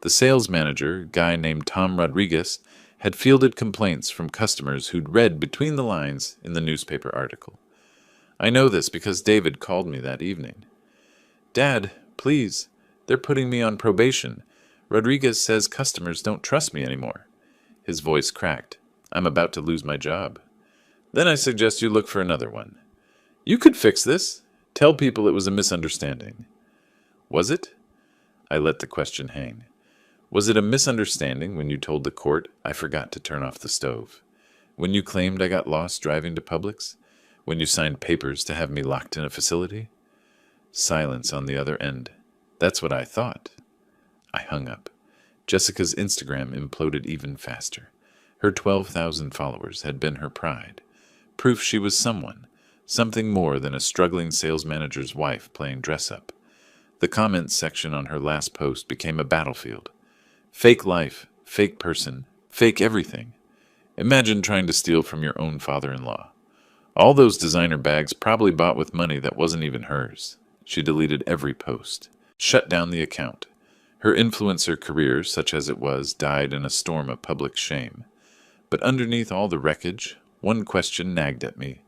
The sales manager, a guy named Tom Rodriguez, had fielded complaints from customers who'd read between the lines in the newspaper article. I know this because David called me that evening. Dad, please, they're putting me on probation. Rodriguez says customers don't trust me anymore. His voice cracked. I'm about to lose my job. Then I suggest you look for another one. You could fix this. Tell people it was a misunderstanding. Was it? I let the question hang. Was it a misunderstanding when you told the court I forgot to turn off the stove? When you claimed I got lost driving to Publix? When you signed papers to have me locked in a facility? Silence on the other end. That's what I thought. I hung up. Jessica's Instagram imploded even faster. Her 12,000 followers had been her pride. Proof she was someone. Something more than a struggling sales manager's wife playing dress-up. The comments section on her last post became a battlefield. Fake life, fake person, fake everything. Imagine trying to steal from your own father-in-law. All those designer bags probably bought with money that wasn't even hers. She deleted every post. Shut down the account. Her influencer career, such as it was, died in a storm of public shame. But underneath all the wreckage, one question nagged at me.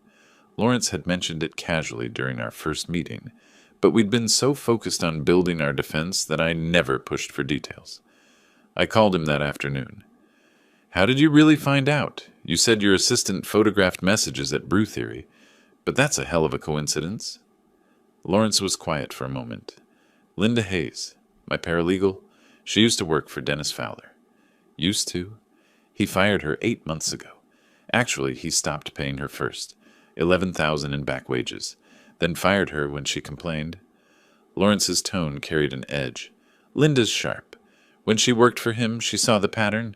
Lawrence had mentioned it casually during our first meeting, but we'd been so focused on building our defense that I never pushed for details. I called him that afternoon. How did you really find out? You said your assistant photographed messages at Brew Theory, but that's a hell of a coincidence. Lawrence was quiet for a moment. Linda Hayes, my paralegal, she used to work for Dennis Fowler. Used to? He fired her 8 months ago. Actually, he stopped paying her first, $11,000 in back wages, then fired her when she complained. Lawrence's tone carried an edge. Linda's sharp. When she worked for him, she saw the pattern.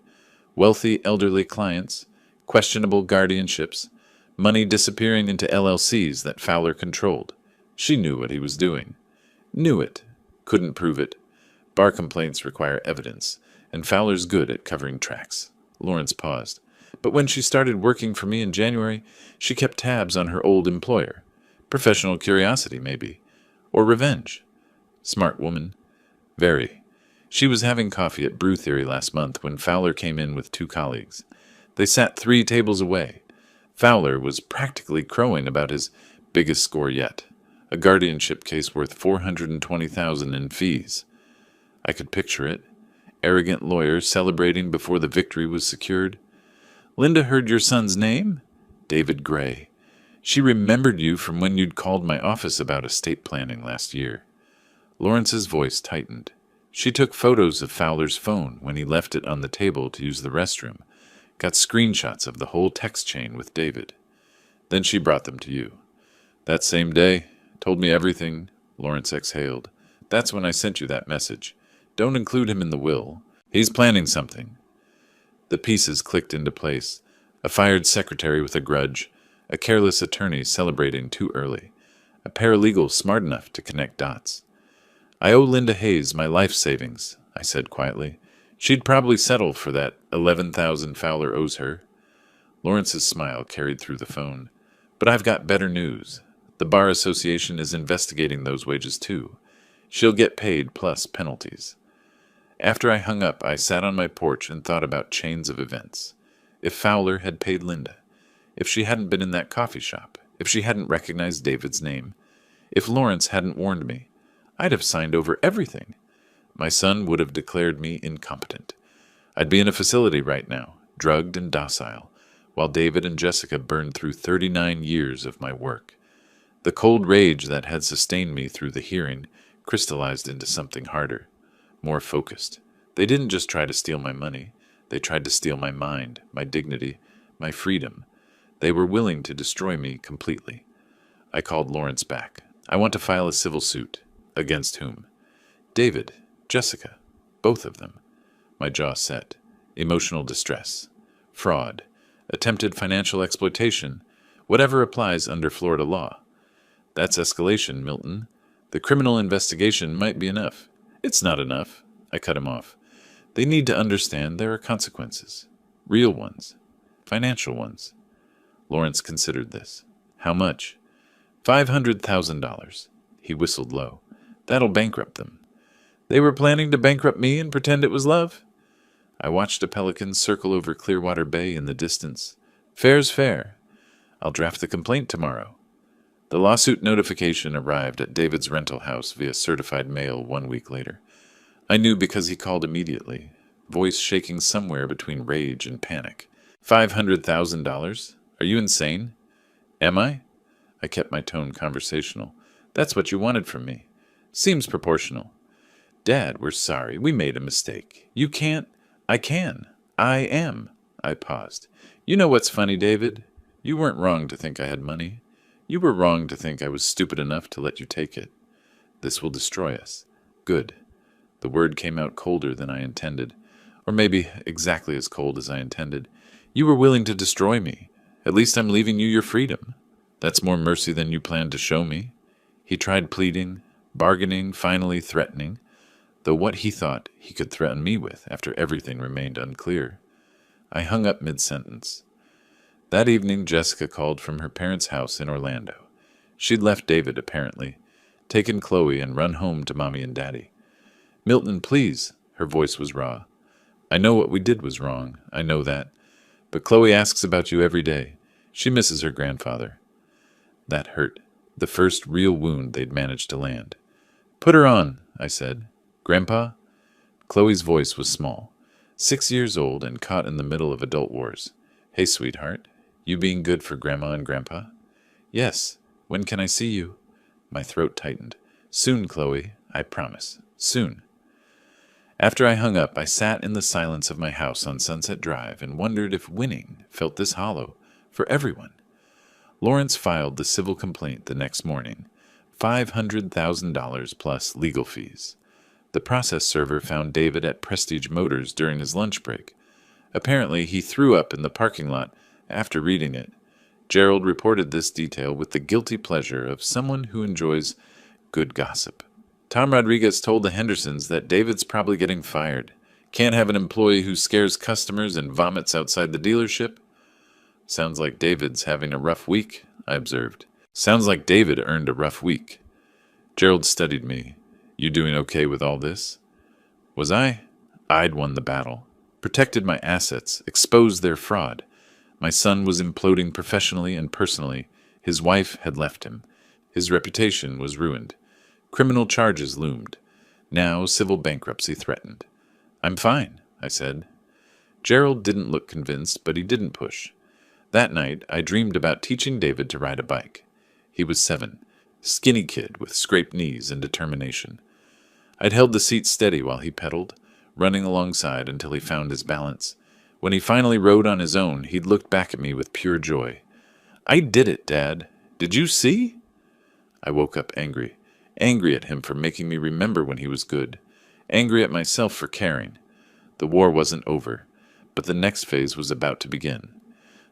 Wealthy elderly clients, questionable guardianships, money disappearing into LLCs that Fowler controlled. She knew what he was doing. Knew it. Couldn't prove it. Bar complaints require evidence, and Fowler's good at covering tracks. Lawrence paused. But when she started working for me in January, she kept tabs on her old employer. Professional curiosity, maybe. Or revenge. Smart woman. Very. She was having coffee at Brew Theory last month when Fowler came in with 2 colleagues. They sat 3 tables away. Fowler was practically crowing about his biggest score yet, a guardianship case worth $420,000 in fees. I could picture it. Arrogant lawyer celebrating before the victory was secured. Linda heard your son's name? David Gray. She remembered you from when you'd called my office about estate planning last year. Lawrence's voice tightened. She took photos of Fowler's phone when he left it on the table to use the restroom. Got screenshots of the whole text chain with David. Then she brought them to you. That same day, told me everything. Lawrence exhaled. That's when I sent you that message. Don't include him in the will. He's planning something. The pieces clicked into place. A fired secretary with a grudge, a careless attorney celebrating too early, a paralegal smart enough to connect dots. I owe Linda Hayes my life savings, I said quietly. She'd probably settle for that 11,000 Fowler owes her. Lawrence's smile carried through the phone. But I've got better news. The Bar Association is investigating those wages too. She'll get paid plus penalties. After I hung up, I sat on my porch and thought about chains of events. If Fowler had paid Linda, if she hadn't been in that coffee shop, if she hadn't recognized David's name, if Lawrence hadn't warned me, I'd have signed over everything. My son would have declared me incompetent. I'd be in a facility right now, drugged and docile, while David and Jessica burned through 39 years of my work. The cold rage that had sustained me through the hearing crystallized into something harder, more focused. They didn't just try to steal my money. They tried to steal my mind, my dignity, my freedom. They were willing to destroy me completely. I called Lawrence back. I want to file a civil suit. Against whom? David, Jessica, both of them. My jaw set. Emotional distress. Fraud. Attempted financial exploitation. Whatever applies under Florida law. That's escalation, Milton. The criminal investigation might be enough. It's not enough. I cut him off. They need to understand there are consequences. Real ones. Financial ones. Lawrence considered this. How much? $500,000. He whistled low. That'll bankrupt them. They were planning to bankrupt me and pretend it was love? I watched a pelican circle over Clearwater Bay in the distance. Fair's fair. I'll draft the complaint tomorrow. The lawsuit notification arrived at David's rental house via certified mail 1 week later. I knew because he called immediately, voice shaking somewhere between rage and panic. $500,000? Are you insane? Am I? I kept my tone conversational. That's what you wanted from me. Seems proportional. Dad, we're sorry. We made a mistake. You can't. I can. I am. I paused. You know what's funny, David? You weren't wrong to think I had money. You were wrong to think I was stupid enough to let you take it. This will destroy us. Good. The word came out colder than I intended. Or maybe exactly as cold as I intended. You were willing to destroy me. At least I'm leaving you your freedom. That's more mercy than you planned to show me. He tried pleading, bargaining, finally threatening, though what he thought he could threaten me with after everything remained unclear. I hung up mid-sentence. That evening, Jessica called from her parents' house in Orlando. She'd left David, apparently, taken Chloe and run home to Mommy and Daddy. Milton, please. Her voice was raw. I know what we did was wrong. I know that. But Chloe asks about you every day. She misses her grandfather. That hurt. The first real wound they'd managed to land. Put her on, I said. Grandpa? Chloe's voice was small. 6 years old and caught in the middle of adult wars. Hey, sweetheart. You being good for Grandma and Grandpa? Yes. When can I see you? My throat tightened. Soon, Chloe. I promise. Soon. After I hung up, I sat in the silence of my house on Sunset Drive and wondered if winning felt this hollow for everyone. Lawrence filed the civil complaint the next morning, $500,000 plus legal fees. The process server found David at Prestige Motors during his lunch break. Apparently, he threw up in the parking lot after reading it. Gerald reported this detail with the guilty pleasure of someone who enjoys good gossip. Tom Rodriguez told the Hendersons that David's probably getting fired. Can't have an employee who scares customers and vomits outside the dealership. Sounds like David's having a rough week, I observed. Sounds like David earned a rough week. Gerald studied me. You doing okay with all this? Was I? I'd won the battle. Protected my assets, exposed their fraud. My son was imploding professionally and personally. His wife had left him. His reputation was ruined. Criminal charges loomed. Now civil bankruptcy threatened. I'm fine, I said. Gerald didn't look convinced, but he didn't push. That night, I dreamed about teaching David to ride a bike. He was 7, skinny kid with scraped knees and determination. I'd held the seat steady while he pedaled, running alongside until he found his balance. When he finally rode on his own, he'd looked back at me with pure joy. "I did it, Dad. Did you see?" I woke up angry. Angry at him for making me remember when he was good. Angry at myself for caring. The war wasn't over, but the next phase was about to begin.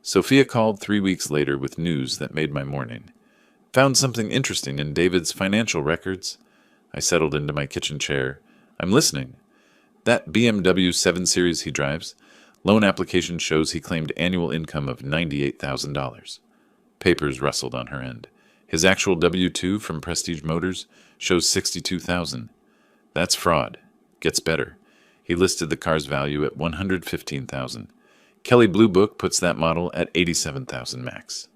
Sophia called 3 weeks later with news that made my morning. "Found something interesting in David's financial records." I settled into my kitchen chair. "I'm listening." "That BMW 7 Series he drives. Loan application shows he claimed annual income of $98,000. Papers rustled on her end. His actual W-2 from Prestige Motors shows $62,000. That's fraud. Gets better. He listed the car's value at $115,000. Kelley Blue Book puts that model at $87,000 max.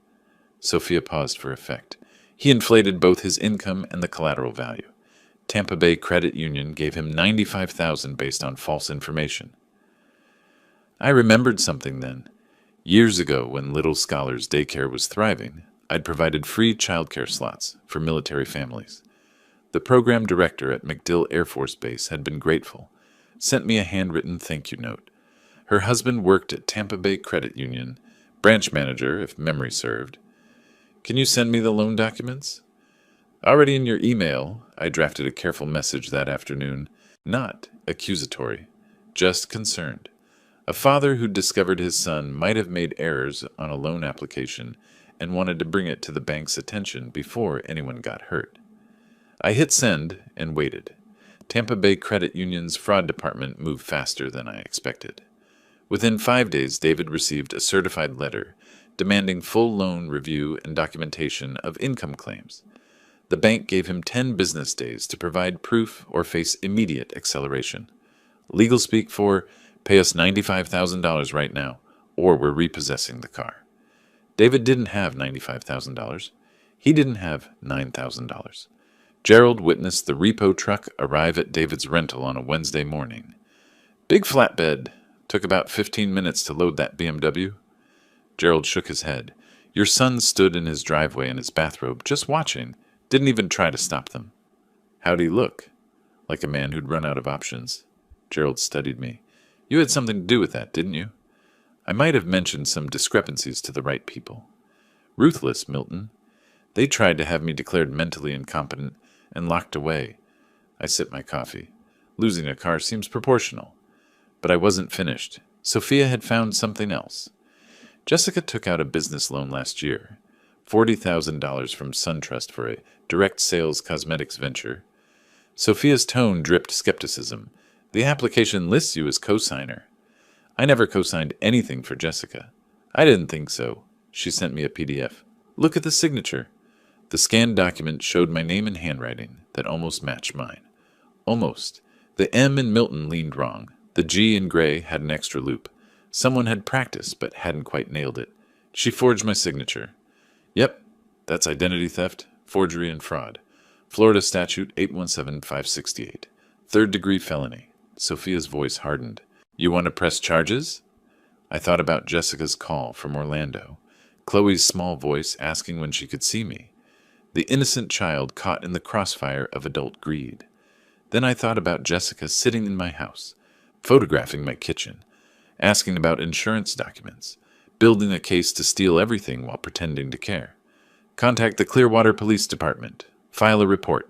Sophia paused for effect. He inflated both his income and the collateral value. Tampa Bay Credit Union gave him $95,000 based on false information. I remembered something then. Years ago, when Little Scholars Daycare was thriving, I'd provided free childcare slots for military families. The program director at MacDill Air Force Base had been grateful, sent me a handwritten thank you note. Her husband worked at Tampa Bay Credit Union, branch manager if memory served. "Can you send me the loan documents?" "Already in your email." I drafted a careful message that afternoon, not accusatory, just concerned. A father who discovered his son might have made errors on a loan application and wanted to bring it to the bank's attention before anyone got hurt. I hit send and waited. Tampa Bay Credit Union's fraud department moved faster than I expected. Within 5 days, David received a certified letter demanding full loan review and documentation of income claims. The bank gave him 10 business days to provide proof or face immediate acceleration. Legal speak for, "Pay us $95,000 right now, or we're repossessing the car." David didn't have $95,000. He didn't have $9,000. Gerald witnessed the repo truck arrive at David's rental on a Wednesday morning. "Big flatbed. Took about 15 minutes to load that BMW." Gerald shook his head. "Your son stood in his driveway in his bathrobe, just watching. Didn't even try to stop them." "How'd he look?" "Like a man who'd run out of options." Gerald studied me. "You had something to do with that, didn't you?" I might have mentioned some discrepancies to the right people. "Ruthless, Milton. They tried to have me declared mentally incompetent and locked away." I sipped my coffee. Losing a car seems proportional. But I wasn't finished. Sophia had found something else. Jessica took out a business loan last year, $40,000 from SunTrust for a direct sales cosmetics venture. Sophia's tone dripped skepticism. "The application lists you as co-signer." I never co-signed anything for Jessica. "I didn't think so." She sent me a PDF. "Look at the signature." The scanned document showed my name in handwriting that almost matched mine. Almost. The M in Milton leaned wrong. The G in Gray had an extra loop. Someone had practiced but hadn't quite nailed it. She forged my signature. "Yep, that's identity theft, forgery, and fraud. Florida Statute 817568. Third-degree felony." Sophia's voice hardened. "You want to press charges?" I thought about Jessica's call from Orlando. Chloe's small voice asking when she could see me. The innocent child caught in the crossfire of adult greed. Then I thought about Jessica sitting in my house, photographing my kitchen, asking about insurance documents, building a case to steal everything while pretending to care. Contact the Clearwater Police Department. File a report.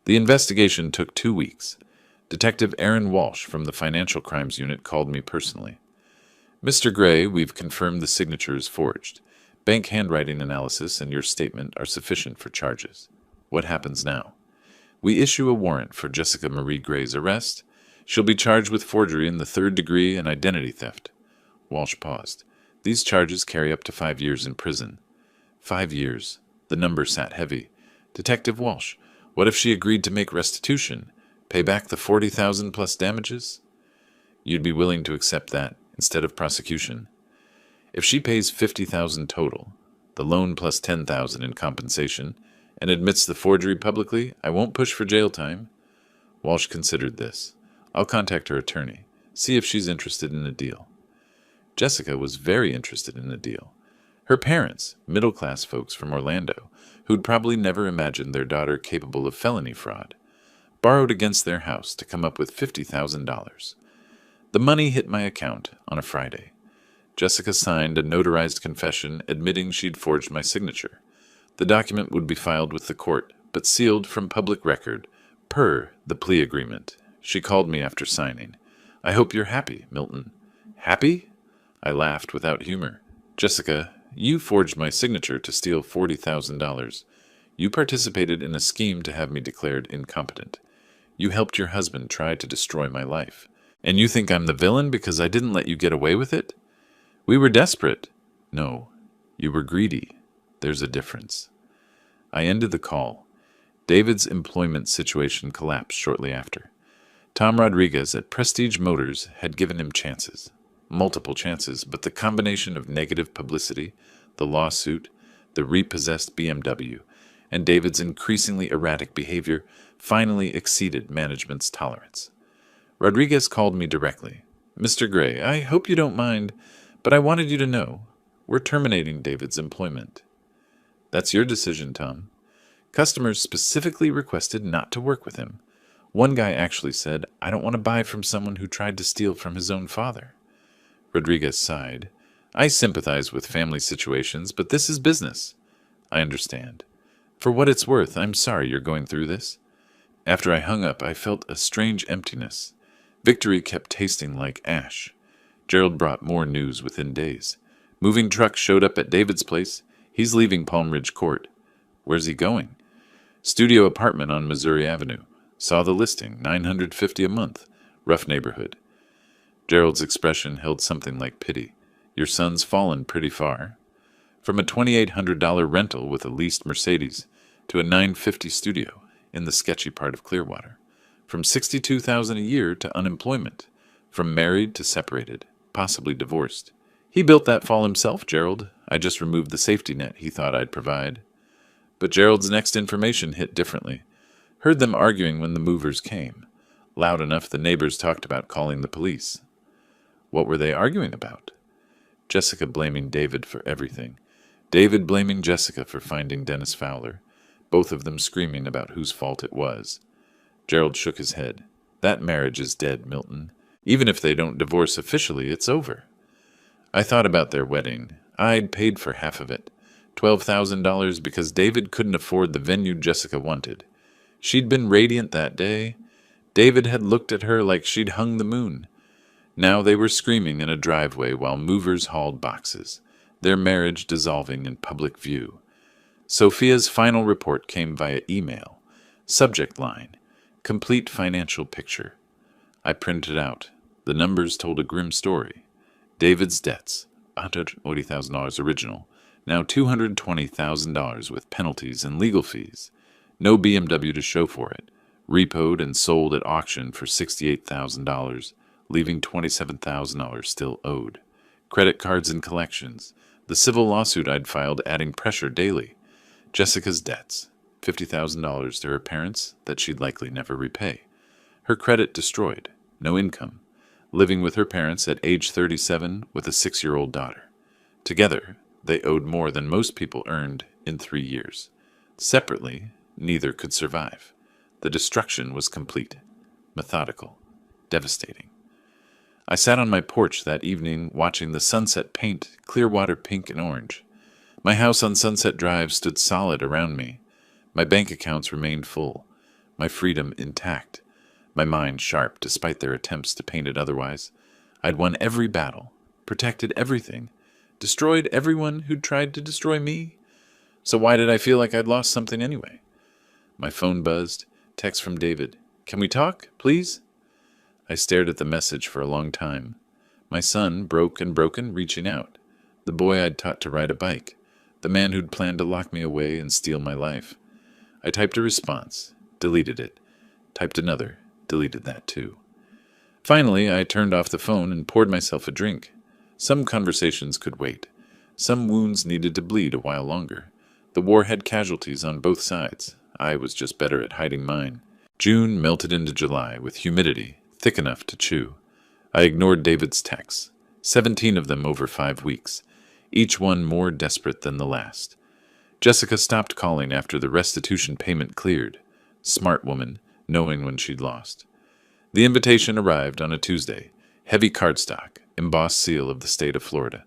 The investigation took 2 weeks. Detective Aaron Walsh from the Financial Crimes Unit called me personally. "Mr. Gray, we've confirmed the signature is forged. Bank handwriting analysis and your statement are sufficient for charges. What happens now?" "We issue a warrant for Jessica Marie Gray's arrest. She'll be charged with forgery in the 3rd degree and identity theft." Walsh paused. "These charges carry up to 5 years in prison." 5 years. The number sat heavy. "Detective Walsh, what if she agreed to make restitution? Pay back the $40,000 plus damages?" "You'd be willing to accept that instead of prosecution?" "If she pays $50,000 total, the loan plus $10,000 in compensation, and admits the forgery publicly, I won't push for jail time." Walsh considered this. "I'll contact her attorney, see if she's interested in a deal." Jessica was very interested in a deal. Her parents, middle-class folks from Orlando, who'd probably never imagined their daughter capable of felony fraud, borrowed against their house to come up with $50,000. The money hit my account on a Friday. Jessica signed a notarized confession admitting she'd forged my signature. The document would be filed with the court, but sealed from public record, per the plea agreement. She called me after signing. "I hope you're happy, Milton." "Happy?" I laughed without humor. "Jessica, you forged my signature to steal $40,000. You participated in a scheme to have me declared incompetent. You helped your husband try to destroy my life. And you think I'm the villain because I didn't let you get away with it? We were desperate." "No, you were greedy. There's a difference." I ended the call. David's employment situation collapsed shortly after. Tom Rodriguez at Prestige Motors had given him chances. Multiple chances, but the combination of negative publicity, the lawsuit, the repossessed BMW, and David's increasingly erratic behavior finally exceeded management's tolerance. Rodriguez called me directly. "Mr. Gray, I hope you don't mind, but I wanted you to know, we're terminating David's employment." "That's your decision, Tom. Customers specifically requested not to work with him. One guy actually said, 'I don't want to buy from someone who tried to steal from his own father.'" Rodriguez sighed. "I sympathize with family situations, but this is business." "I understand. For what it's worth, I'm sorry you're going through this." After I hung up, I felt a strange emptiness. Victory kept tasting like ash. Gerald brought more news within days. Moving truck showed up at David's place. He's leaving Palm Ridge Court. Where's he going? Studio apartment on Missouri Avenue. Saw the listing, $950 a month. Rough neighborhood. Gerald's expression held something like pity. "Your son's fallen pretty far. From a $2,800 rental with a leased Mercedes to a $950 studio in the sketchy part of Clearwater. From $62,000 a year to unemployment. From married to separated, possibly divorced. He built that fall himself, Gerald. I just removed the safety net he thought I'd provide." But Gerald's next information hit differently. Heard them arguing when the movers came. Loud enough the neighbors talked about calling the police. What were they arguing about? Jessica blaming David for everything. David blaming Jessica for finding Dennis Fowler. Both of them screaming about whose fault it was. Gerald shook his head. "That marriage is dead, Milton. Even if they don't divorce officially, it's over." I thought about their wedding. I'd paid for half of it. $12,000 because David couldn't afford the venue Jessica wanted. She'd been radiant that day. David had looked at her like she'd hung the moon. Now they were screaming in a driveway while movers hauled boxes, their marriage dissolving in public view. Sophia's final report came via email. Subject line, "Complete financial picture." I printed it out. The numbers told a grim story. David's debts, $180,000 original, now $220,000 with penalties and legal fees. No BMW to show for it. Repoed and sold at auction for $68,000, leaving $27,000 still owed. Credit cards and collections. The civil lawsuit I'd filed adding pressure daily. Jessica's debts, $50,000 to her parents that she'd likely never repay. Her credit destroyed. No income. Living with her parents at age 37 with a 6-year-old daughter. Together, they owed more than most people earned in 3 years. Separately, neither could survive. The destruction was complete, methodical, devastating. I sat on my porch that evening watching the sunset paint Clearwater pink and orange. My house on Sunset Drive stood solid around me. My bank accounts remained full, my freedom intact, my mind sharp despite their attempts to paint it otherwise. I'd won every battle, protected everything, destroyed everyone who'd tried to destroy me. So why did I feel like I'd lost something anyway? My phone buzzed. Text from David. "Can we talk, please?" I stared at the message for a long time. My son, broke and broken, reaching out. The boy I'd taught to ride a bike. The man who'd planned to lock me away and steal my life. I typed a response, deleted it. Typed another, deleted that too. Finally, I turned off the phone and poured myself a drink. Some conversations could wait. Some wounds needed to bleed a while longer. The war had casualties on both sides. I was just better at hiding mine. June melted into July with humidity thick enough to chew. I ignored David's texts, 17 of them over 5 weeks, each one more desperate than the last. Jessica stopped calling after the restitution payment cleared. Smart woman, knowing when she'd lost. The invitation arrived on a Tuesday. Heavy cardstock, embossed seal of the state of Florida.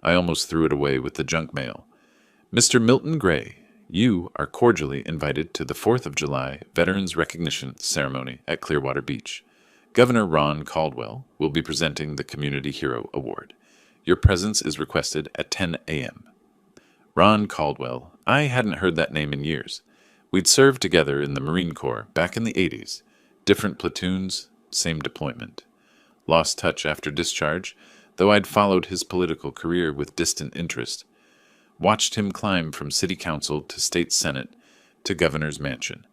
I almost threw it away with the junk mail. Mr. Milton Gray, you are cordially invited to the 4th of July Veterans Recognition Ceremony at Clearwater Beach. Governor Ron Caldwell will be presenting the Community Hero Award. Your presence is requested at 10 a.m. Ron Caldwell. I hadn't heard that name in years. We'd served together in the Marine Corps back in the 80s. Different platoons, same deployment. Lost touch after discharge, though I'd followed his political career with distant interest. Watched him climb from city council to state senate to governor's mansion.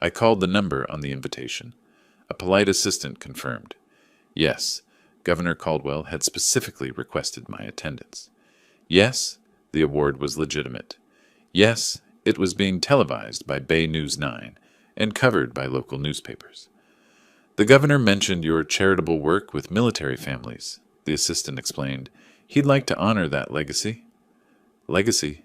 I called the number on the invitation. A polite assistant confirmed. Yes, Governor Caldwell had specifically requested my attendance. Yes, the award was legitimate. Yes, it was being televised by Bay News 9 and covered by local newspapers. The governor mentioned your charitable work with military families, the assistant explained. He'd like to honor that legacy. Legacy?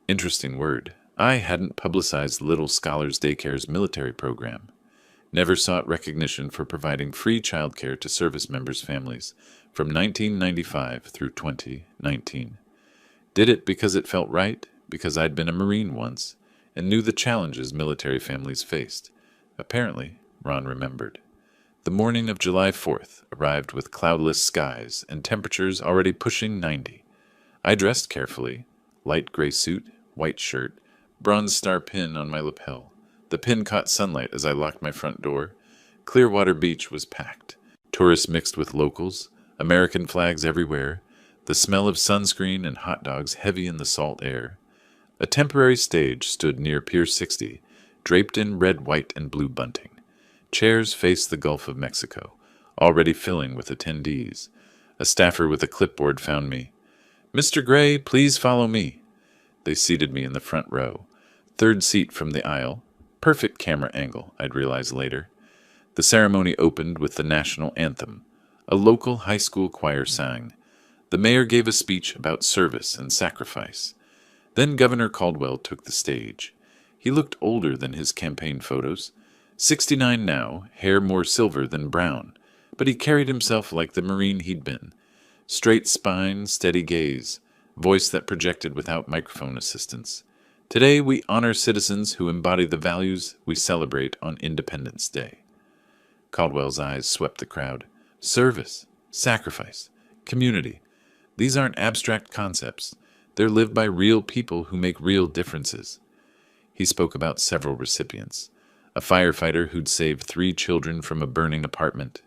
Interesting word. I hadn't publicized Little Scholars Daycare's military program. Never sought recognition for providing free childcare to service members' families from 1995 through 2019. Did it because it felt right, because I'd been a Marine once, and knew the challenges military families faced. Apparently, Ron remembered. The morning of July 4th arrived with cloudless skies and temperatures already pushing 90. I dressed carefully, light gray suit, white shirt, bronze star pin on my lapel. The pin caught sunlight as I locked my front door. Clearwater Beach was packed. Tourists mixed with locals, American flags everywhere, the smell of sunscreen and hot dogs heavy in the salt air. A temporary stage stood near Pier 60, draped in red, white, and blue bunting. Chairs faced the Gulf of Mexico, already filling with attendees. A staffer with a clipboard found me. "Mr. Gray, please follow me." They seated me in the front row, third seat from the aisle. Perfect camera angle, I'd realize later. The ceremony opened with the national anthem. A local high school choir sang. The mayor gave a speech about service and sacrifice. Then Governor Caldwell took the stage. He looked older than his campaign photos. 69 now, hair more silver than brown, but he carried himself like the Marine he'd been. Straight spine, steady gaze, voice that projected without microphone assistance. Today we honor citizens who embody the values we celebrate on Independence Day. Caldwell's eyes swept the crowd. Service, sacrifice, community. These aren't abstract concepts. They're lived by real people who make real differences. He spoke about several recipients. A firefighter who'd saved 3 children from a burning apartment.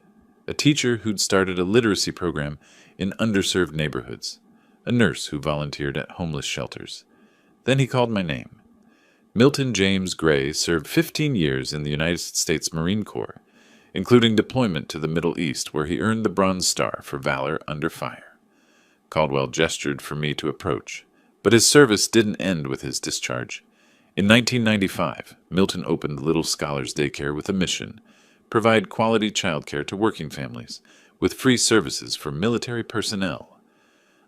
A teacher who'd started a literacy program in underserved neighborhoods. A nurse who volunteered at homeless shelters. Then he called my name. Milton James Gray served 15 years in the United States Marine Corps, including deployment to the Middle East, where he earned the Bronze Star for valor under fire. Caldwell gestured for me to approach, but his service didn't end with his discharge. In 1995, Milton opened Little Scholars Daycare with a mission: provide quality childcare to working families, with free services for military personnel.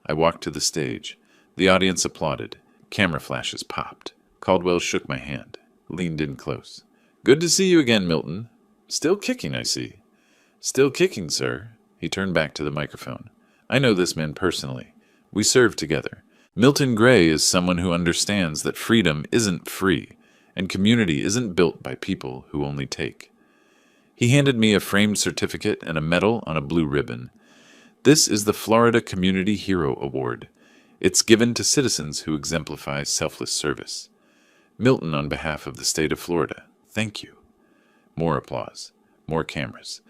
I walked to the stage. The audience applauded. Camera flashes popped. Caldwell shook my hand, leaned in close. "Good to see you again, Milton. Still kicking, I see." "Still kicking, sir." He turned back to the microphone. "I know this man personally. We served together. Milton Gray is someone who understands that freedom isn't free, and community isn't built by people who only take." He handed me a framed certificate and a medal on a blue ribbon. "This is the Florida Community Hero Award. It's given to citizens who exemplify selfless service. Milton, on behalf of the state of Florida, thank you." More applause. More cameras.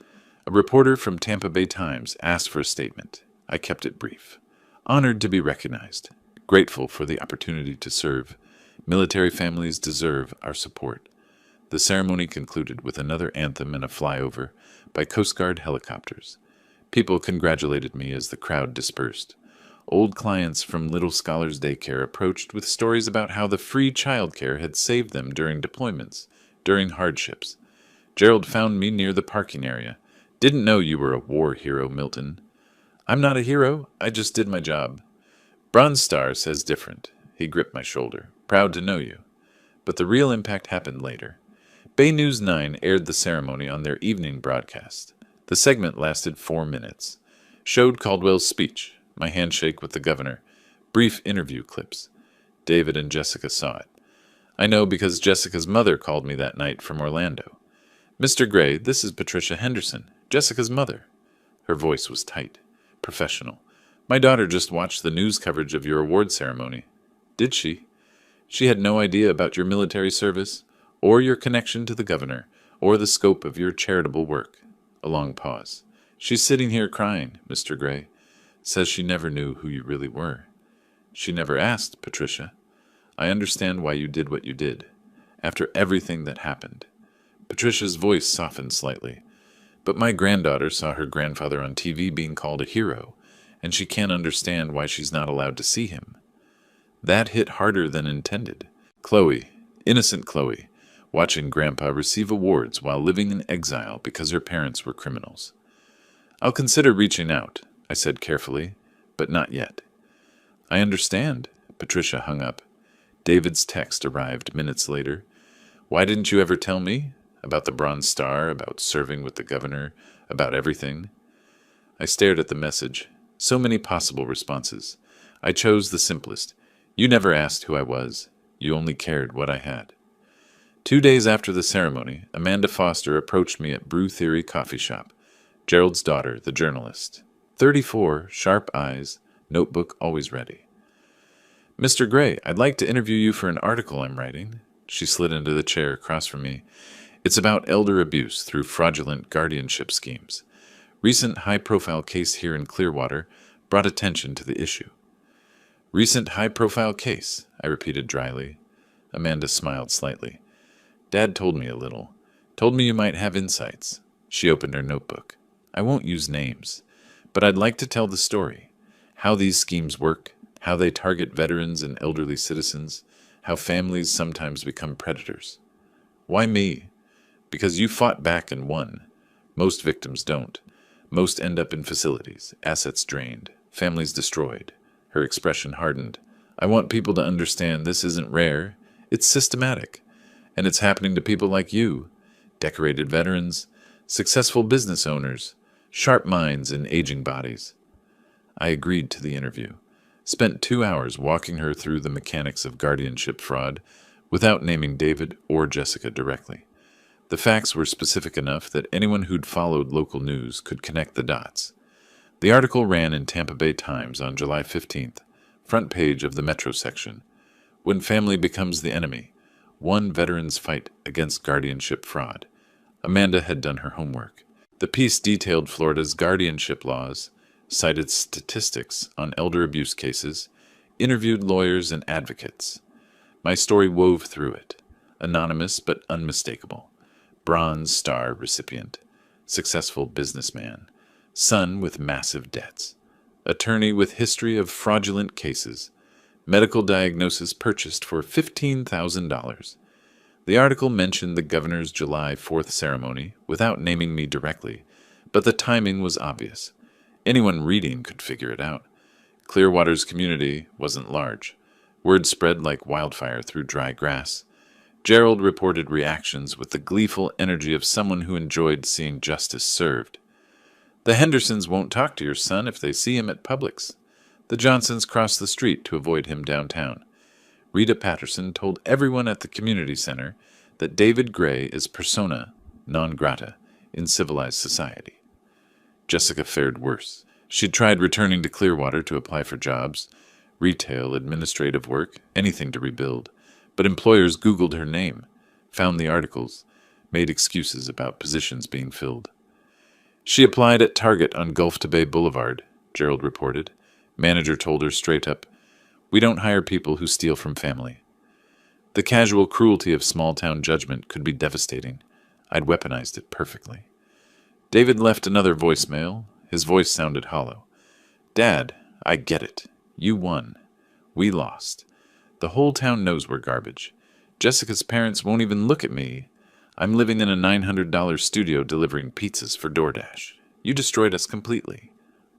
A reporter from Tampa Bay Times asked for a statement. I kept it brief. Honored to be recognized. Grateful for the opportunity to serve. Military families deserve our support. The ceremony concluded with another anthem and a flyover by Coast Guard helicopters. People congratulated me as the crowd dispersed. Old clients from Little Scholars Daycare approached with stories about how the free childcare had saved them during deployments, during hardships. "Gerald found me near the parking area. Didn't know you were a war hero, Milton." "I'm not a hero. I just did my job." "Bronze Star says different." He gripped my shoulder. "Proud to know you." But the real impact happened later. Bay News 9 aired the ceremony on their evening broadcast. The segment lasted 4 minutes. Showed Caldwell's speech, my handshake with the governor, brief interview clips. David and Jessica saw it. I know because Jessica's mother called me that night from Orlando. Mr. Gray, this is Patricia Henderson, Jessica's mother. Her voice was tight, professional. My daughter just watched the news coverage of your award ceremony. Did she? She had no idea about your military service, or your connection to the governor, or the scope of your charitable work. A long pause. She's sitting here crying, Mr. Gray. Says she never knew who you really were. She never asked, Patricia. I understand why you did what you did, after everything that happened. Patricia's voice softened slightly. But my granddaughter saw her grandfather on TV being called a hero, and she can't understand why she's not allowed to see him. That hit harder than intended. Chloe, innocent Chloe, watching Grandpa receive awards while living in exile because her parents were criminals. I'll consider reaching out, I said carefully, but not yet. I understand, Patricia hung up. David's text arrived minutes later. Why didn't you ever tell me? About the Bronze Star, about serving with the governor, about everything? I stared at the message. So many possible responses. I chose the simplest. You never asked who I was. You only cared what I had. 2 days after the ceremony, Amanda Foster approached me at Brew Theory Coffee Shop. Gerald's daughter, the journalist. 34, sharp eyes, notebook always ready. Mr. Gray, I'd like to interview you for an article I'm writing. She slid into the chair across from me. It's about elder abuse through fraudulent guardianship schemes. Recent high-profile case here in Clearwater brought attention to the issue. Recent high-profile case, I repeated dryly. Amanda smiled slightly. Dad told me a little. Told me you might have insights. She opened her notebook. I won't use names, but I'd like to tell the story. How these schemes work, how they target veterans and elderly citizens, how families sometimes become predators. Why me? Because you fought back and won. Most victims don't. Most end up in facilities, assets drained, families destroyed. Her expression hardened. I want people to understand this isn't rare. It's systematic. And it's happening to people like you. Decorated veterans, successful business owners, sharp minds and aging bodies. I agreed to the interview. Spent 2 hours walking her through the mechanics of guardianship fraud without naming David or Jessica directly. The facts were specific enough that anyone who'd followed local news could connect the dots. The article ran in Tampa Bay Times on July 15th, front page of the Metro section. When family becomes the enemy, one veteran's fight against guardianship fraud. Amanda had done her homework. The piece detailed Florida's guardianship laws, cited statistics on elder abuse cases, interviewed lawyers and advocates. My story wove through it, anonymous but unmistakable. Bronze Star recipient, successful businessman, son with massive debts, attorney with history of fraudulent cases, medical diagnosis purchased for $15,000. The article mentioned the governor's July 4th ceremony without naming me directly, but the timing was obvious. Anyone reading could figure it out. Clearwater's community wasn't large. Word spread like wildfire through dry grass. Gerald reported reactions with the gleeful energy of someone who enjoyed seeing justice served. The Hendersons won't talk to your son if they see him at Publix. The Johnsons cross the street to avoid him downtown. Rita Patterson told everyone at the community center that David Gray is persona non grata in civilized society. Jessica fared worse. She'd tried returning to Clearwater to apply for jobs, retail, administrative work, anything to rebuild. But employers Googled her name, found the articles, made excuses about positions being filled. She applied at Target on Gulf to Bay Boulevard, Gerald reported. Manager told her straight up, "We don't hire people who steal from family." The casual cruelty of small-town judgment could be devastating. I'd weaponized it perfectly. David left another voicemail. His voice sounded hollow. "Dad, I get it. You won. We lost. The whole town knows we're garbage. Jessica's parents won't even look at me. I'm living in a $900 studio delivering pizzas for DoorDash. You destroyed us completely."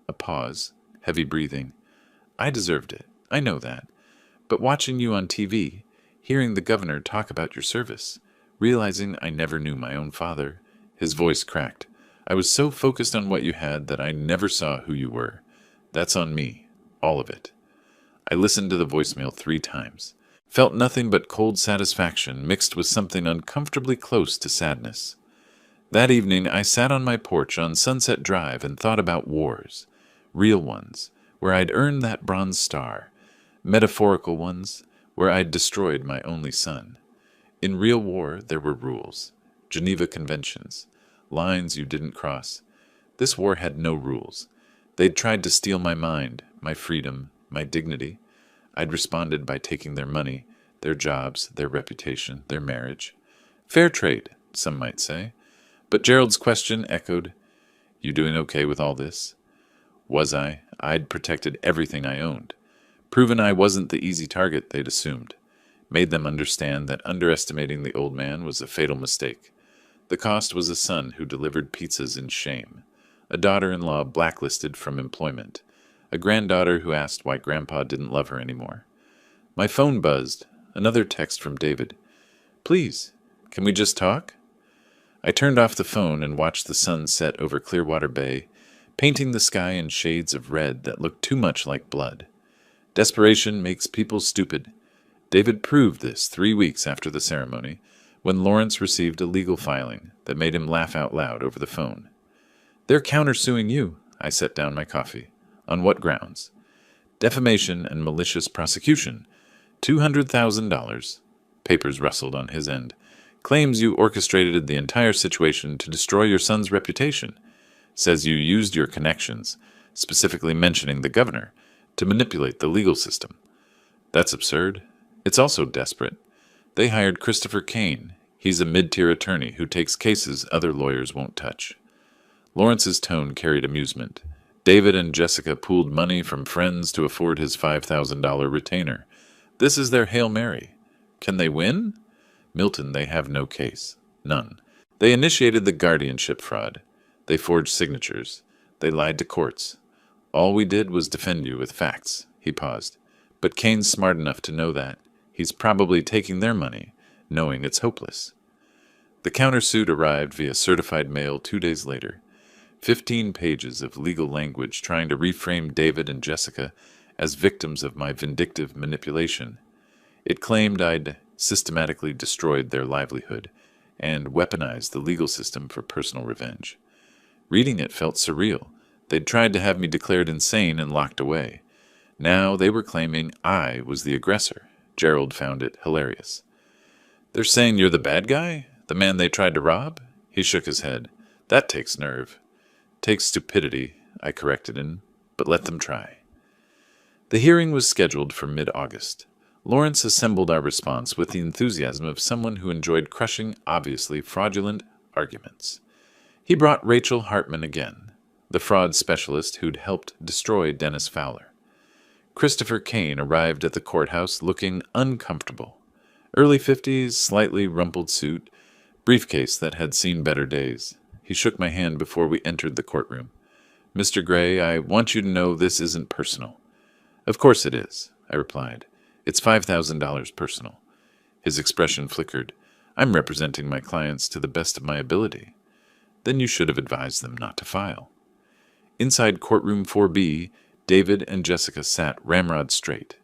A pause, heavy breathing. "I deserved it. I know that. But watching you on TV, hearing the governor talk about your service, realizing I never knew my own father," his voice cracked. I was so focused on what you had that I never saw who you were. That's on me. All of it. I listened to the voicemail 3 times. Felt nothing but cold satisfaction mixed with something uncomfortably close to sadness. That evening, I sat on my porch on Sunset Drive and thought about wars. Real ones, where I'd earned that bronze star. Metaphorical ones, where I'd destroyed my only son. In real war, there were rules. Geneva Conventions. Lines you didn't cross. This war had no rules. They'd tried to steal my mind, my freedom, my dignity. I'd responded by taking their money, their jobs, their reputation, their marriage. Fair trade, some might say. But Gerald's question echoed, "You doing okay with all this?" Was I? I'd protected everything I owned. Proven I wasn't the easy target they'd assumed. Made them understand that underestimating the old man was a fatal mistake. The cost was a son who delivered pizzas in shame, a daughter-in-law blacklisted from employment, a granddaughter who asked why Grandpa didn't love her anymore. My phone buzzed. Another text from David. "Please, can we just talk?" I turned off the phone and watched the sun set over Clearwater Bay, painting the sky in shades of red that looked too much like blood. Desperation makes people stupid. David proved this 3 weeks after the ceremony, when Lawrence received a legal filing that made him laugh out loud over the phone. "They're countersuing you." I set down my coffee. "On what grounds?" "Defamation and malicious prosecution. $200,000. Papers rustled on his end. "Claims you orchestrated the entire situation to destroy your son's reputation. Says you used your connections, specifically mentioning the governor, to manipulate the legal system." That's absurd. It's also desperate. They hired Christopher Kane. He's a mid-tier attorney who takes cases other lawyers won't touch. Lawrence's tone carried amusement. David and Jessica pooled money from friends to afford his $5,000 retainer. This is their Hail Mary. Can they win? Milton, they have no case. None. They initiated the guardianship fraud. They forged signatures. They lied to courts. All we did was defend you with facts. He paused. But Kane's smart enough to know that. He's probably taking their money, knowing it's hopeless. The countersuit arrived via certified mail 2 days later. 15 pages of legal language trying to reframe David and Jessica as victims of my vindictive manipulation. It claimed I'd systematically destroyed their livelihood and weaponized the legal system for personal revenge. Reading it felt surreal. They'd tried to have me declared insane and locked away. Now they were claiming I was the aggressor. Gerald found it hilarious. "They're saying you're the bad guy? The man they tried to rob?" He shook his head. "That takes nerve." "Takes stupidity," I corrected him, "but let them try." The hearing was scheduled for mid-August. Lawrence assembled our response with the enthusiasm of someone who enjoyed crushing, obviously fraudulent arguments. He brought Rachel Hartman again, the fraud specialist who'd helped destroy Dennis Fowler. Christopher Kane arrived at the courthouse looking uncomfortable. Early 50s, slightly rumpled suit, briefcase that had seen better days. He shook my hand before we entered the courtroom. "Mr. Gray, I want you to know this isn't personal." "Of course it is," I replied. "It's $5,000 personal." His expression flickered. "I'm representing my clients to the best of my ability." "Then you should have advised them not to file." Inside courtroom 4B, David and Jessica sat ramrod straight.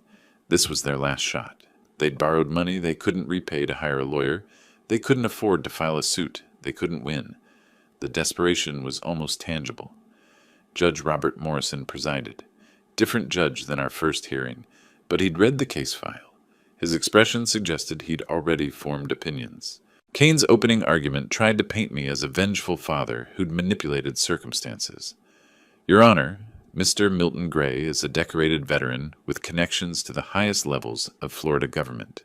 This was their last shot. They'd borrowed money they couldn't repay to hire a lawyer. They couldn't afford to file a suit. They couldn't win. The desperation was almost tangible. Judge Robert Morrison presided. Different judge than our first hearing, but he'd read the case file. His expression suggested he'd already formed opinions. Kane's opening argument tried to paint me as a vengeful father who'd manipulated circumstances. "Your Honor, Mr. Milton Gray is a decorated veteran with connections to the highest levels of Florida government.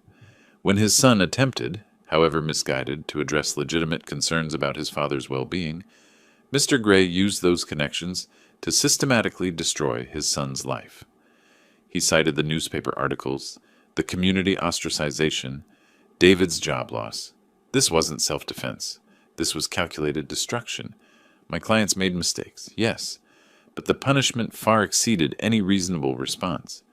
When his son attempted, however misguided, to address legitimate concerns about his father's well-being, Mr. Gray used those connections to systematically destroy his son's life." He cited the newspaper articles, the community ostracization, David's job loss. This wasn't self-defense. This was calculated destruction. My clients made mistakes, yes, but the punishment far exceeded any reasonable response.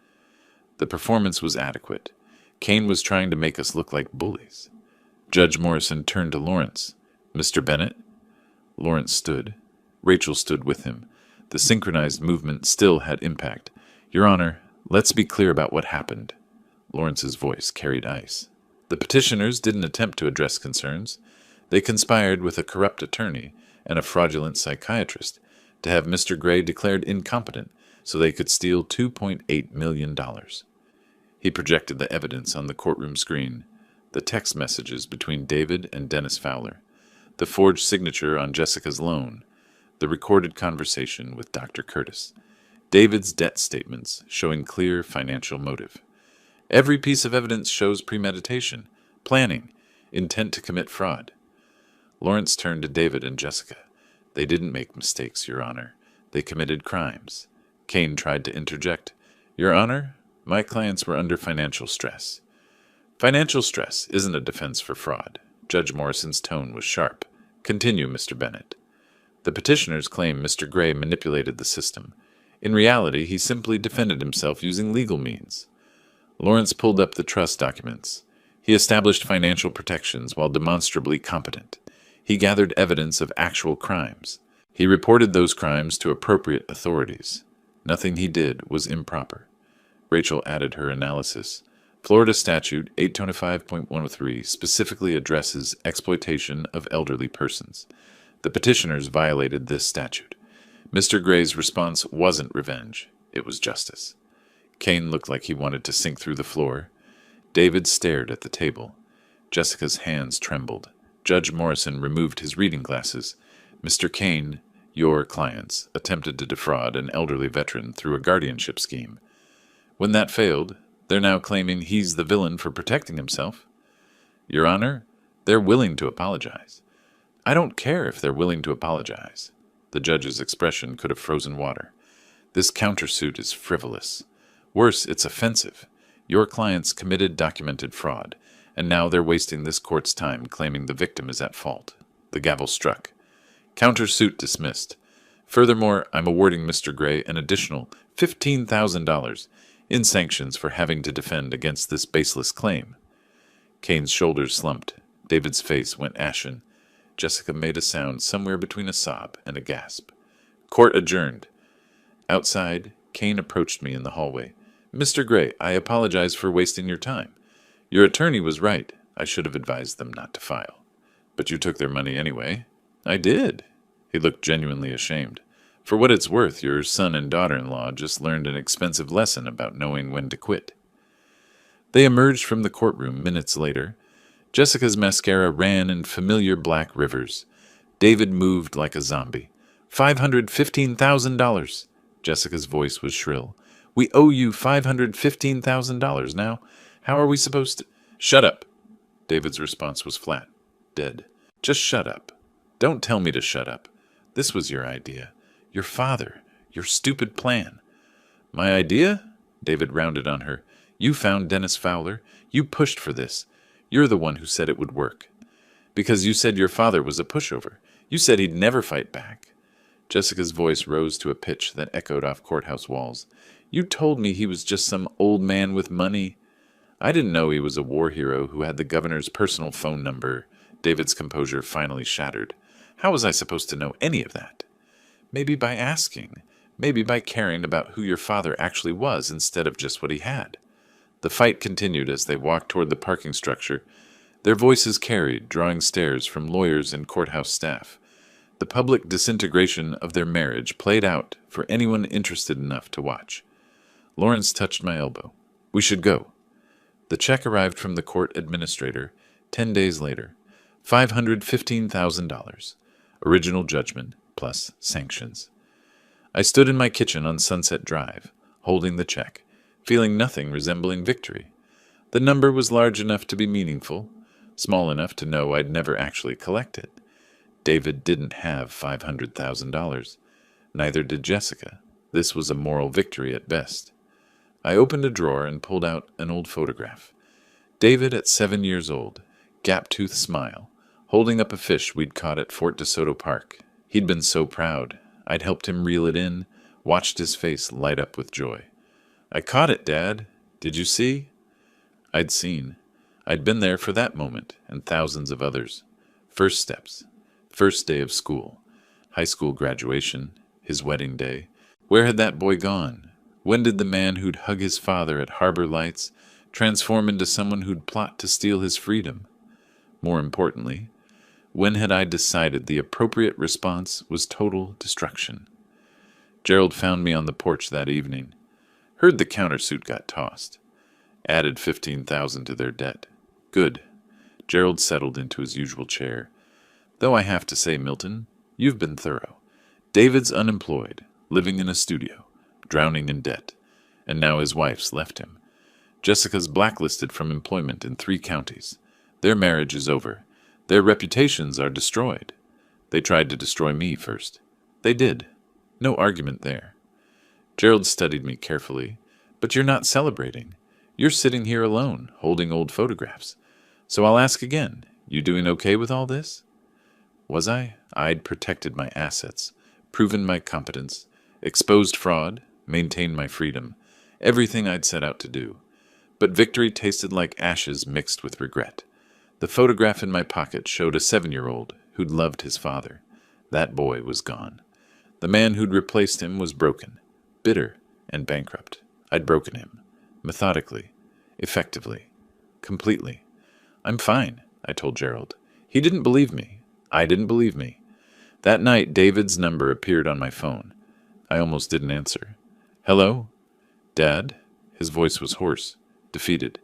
The performance was adequate. Kane was trying to make us look like bullies. Judge Morrison turned to Lawrence. "Mr. Bennett?" Lawrence stood. Rachel stood with him. The synchronized movement still had impact. Your Honor, let's be clear about what happened. Lawrence's voice carried ice. The petitioners didn't attempt to address concerns. They conspired with a corrupt attorney and a fraudulent psychiatrist to have Mr. Gray declared incompetent so they could steal $2.8 million. He projected the evidence on the courtroom screen, the text messages between David and Dennis Fowler, the forged signature on Jessica's loan, the recorded conversation with Dr. Curtis, David's debt statements showing clear financial motive. Every piece of evidence shows premeditation, planning, intent to commit fraud. Lawrence turned to David and Jessica. They didn't make mistakes, Your Honor. They committed crimes. Kane tried to interject. Your Honor, my clients were under financial stress. Financial stress isn't a defense for fraud. Judge Morrison's tone was sharp. Continue, Mr. Bennett. The petitioners claim Mr. Gray manipulated the system. In reality, he simply defended himself using legal means. Lawrence pulled up the trust documents. He established financial protections while demonstrably competent. He gathered evidence of actual crimes. He reported those crimes to appropriate authorities. Nothing he did was improper. Rachel added her analysis. Florida Statute 825.103 specifically addresses exploitation of elderly persons. The petitioners violated this statute. Mr. Gray's response wasn't revenge. It was justice. Kane looked like he wanted to sink through the floor. David stared at the table. Jessica's hands trembled. Judge Morrison removed his reading glasses. Mr. Kane, your clients attempted to defraud an elderly veteran through a guardianship scheme. When that failed, they're now claiming he's the villain for protecting himself. Your Honor, they're willing to apologize. I don't care if they're willing to apologize. The judge's expression could have frozen water. This countersuit is frivolous. Worse, it's offensive. Your clients committed documented fraud, and now they're wasting this court's time claiming the victim is at fault. The gavel struck. Countersuit dismissed. Furthermore, I'm awarding Mr. Gray an additional $15,000 in sanctions for having to defend against this baseless claim. Kane's shoulders slumped. David's face went ashen. Jessica made a sound somewhere between a sob and a gasp. Court adjourned. Outside, Kane approached me in the hallway. Mr. Gray, I apologize for wasting your time. Your attorney was right. I should have advised them not to file. But you took their money anyway. I did. He looked genuinely ashamed. For what it's worth, your son and daughter-in-law just learned an expensive lesson about knowing when to quit. They emerged from the courtroom minutes later. Jessica's mascara ran in familiar black rivers. David moved like a zombie. $515,000. Jessica's voice was shrill. We owe you $515,000 now. How are we supposed to... Shut up. David's response was flat, dead. Just shut up. Don't tell me to shut up. This was your idea. Your father. Your stupid plan. My idea? David rounded on her. You found Dennis Fowler. You pushed for this. You're the one who said it would work. Because you said your father was a pushover. You said he'd never fight back. Jessica's voice rose to a pitch that echoed off courthouse walls. You told me he was just some old man with money. I didn't know he was a war hero who had the governor's personal phone number. David's composure finally shattered. How was I supposed to know any of that? Maybe by asking. Maybe by caring about who your father actually was instead of just what he had. The fight continued as they walked toward the parking structure. Their voices carried, drawing stares from lawyers and courthouse staff. The public disintegration of their marriage played out for anyone interested enough to watch. Lawrence touched my elbow. We should go. The check arrived from the court administrator 10 days later. $515,000. Original judgment plus sanctions. I stood in my kitchen on Sunset Drive, holding the check, feeling nothing resembling victory. The number was large enough to be meaningful, small enough to know I'd never actually collect it. David didn't have $500,000. Neither did Jessica. This was a moral victory at best. I opened a drawer and pulled out an old photograph. David at 7 years old, gap-toothed smile, holding up a fish we'd caught at Fort DeSoto Park. He'd been so proud. I'd helped him reel it in, watched his face light up with joy. I caught it, Dad. Did you see? I'd seen. I'd been there for that moment and thousands of others. First steps. First day of school. high school graduation, his wedding day. Where had that boy gone? When did the man who'd hug his father at Harbor Lights transform into someone who'd plot to steal his freedom? More importantly, when had I decided the appropriate response was total destruction? Gerald found me on the porch that evening. Heard the countersuit got tossed. Added 15,000 to their debt. Good. Gerald settled into his usual chair. Though I have to say, Milton, you've been thorough. David's unemployed, living in a studio, drowning in debt, and now his wife's left him. Jessica's blacklisted from employment in 3 counties. Their marriage is over. Their reputations are destroyed. They tried to destroy me first. They did. No argument there. Gerald studied me carefully. But you're not celebrating. You're sitting here alone, holding old photographs. So I'll ask again, you doing okay with all this? Was I? I'd protected my assets, proven my competence, exposed fraud, maintained my freedom, everything I'd set out to do. But victory tasted like ashes mixed with regret. The photograph in my pocket showed a 7-year-old who'd loved his father. That boy was gone. The man who'd replaced him was broken, bitter, and bankrupt. I'd broken him. Methodically. Effectively. Completely. I'm fine, I told Gerald. He didn't believe me. I didn't believe me. That night, David's number appeared on my phone. I almost didn't answer. Hello? Dad? His voice was hoarse, defeated.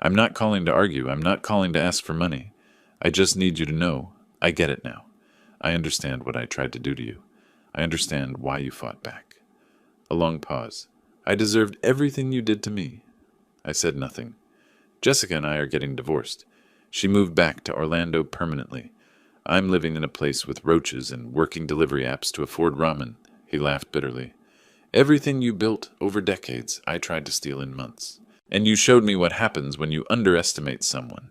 I'm not calling to argue. I'm not calling to ask for money. I just need you to know. I get it now. I understand what I tried to do to you. I understand why you fought back. A long pause. I deserved everything you did to me. I said nothing. Jessica and I are getting divorced. She moved back to Orlando permanently. I'm living in a place with roaches and working delivery apps to afford ramen. He laughed bitterly. Everything you built over decades, I tried to steal in months. And you showed me what happens when you underestimate someone.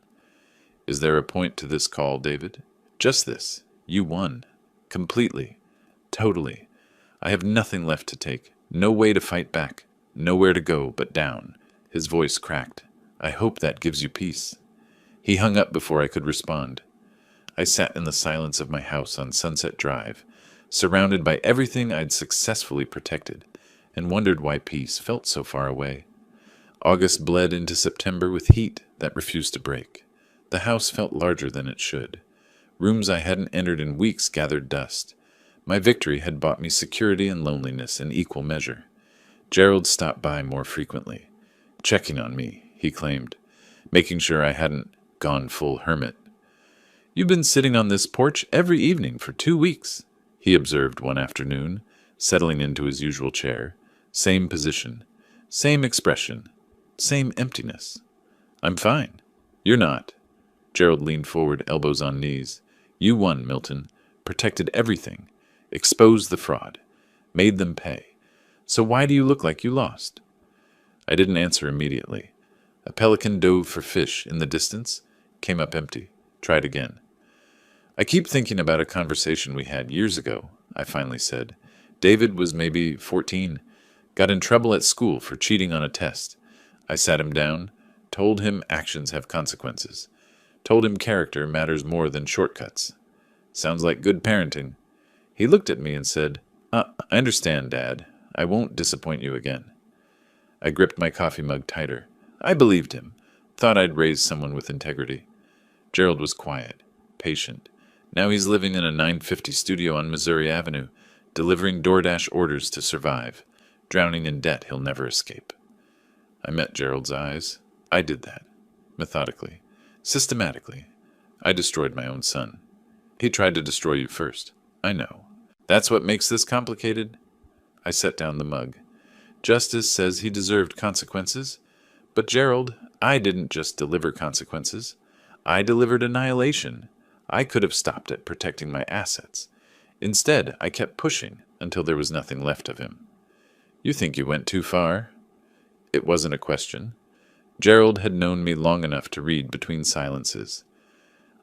Is there a point to this call, David? Just this. You won. Completely. Totally. I have nothing left to take. No way to fight back. Nowhere to go but down. His voice cracked. I hope that gives you peace. He hung up before I could respond. I sat in the silence of my house on Sunset Drive, surrounded by everything I'd successfully protected, and wondered why peace felt so far away. August bled into September with heat that refused to break. The house felt larger than it should. Rooms I hadn't entered in weeks gathered dust. My victory had bought me security and loneliness in equal measure. Gerald stopped by more frequently. Checking on me, he claimed, making sure I hadn't gone full hermit. You've been sitting on this porch every evening for 2 weeks, he observed one afternoon, settling into his usual chair. Same position, same expression, same emptiness. I'm fine. You're not. Gerald leaned forward, elbows on knees. You won, Milton. Protected everything. Exposed the fraud. Made them pay. So why do you look like you lost? I didn't answer immediately. A pelican dove for fish in the distance, came up empty. Tried again. I keep thinking about a conversation we had years ago, I finally said. David was maybe 14. Got in trouble at school for cheating on a test. I sat him down, told him actions have consequences. Told him character matters more than shortcuts. Sounds like good parenting. He looked at me and said, I understand, Dad. I won't disappoint you again. I gripped my coffee mug tighter. I believed him. Thought I'd raised someone with integrity. Gerald was quiet, patient. Now he's living in a 950 studio on Missouri Avenue, delivering DoorDash orders to survive, drowning in debt he'll never escape. I met Gerald's eyes. I did that. Methodically. Systematically. I destroyed my own son. He tried to destroy you first. I know. That's what makes this complicated. I set down the mug. Justice says he deserved consequences. But Gerald, I didn't just deliver consequences. I delivered annihilation. I could have stopped at protecting my assets. Instead, I kept pushing until there was nothing left of him. You think you went too far? It wasn't a question. Gerald had known me long enough to read between silences.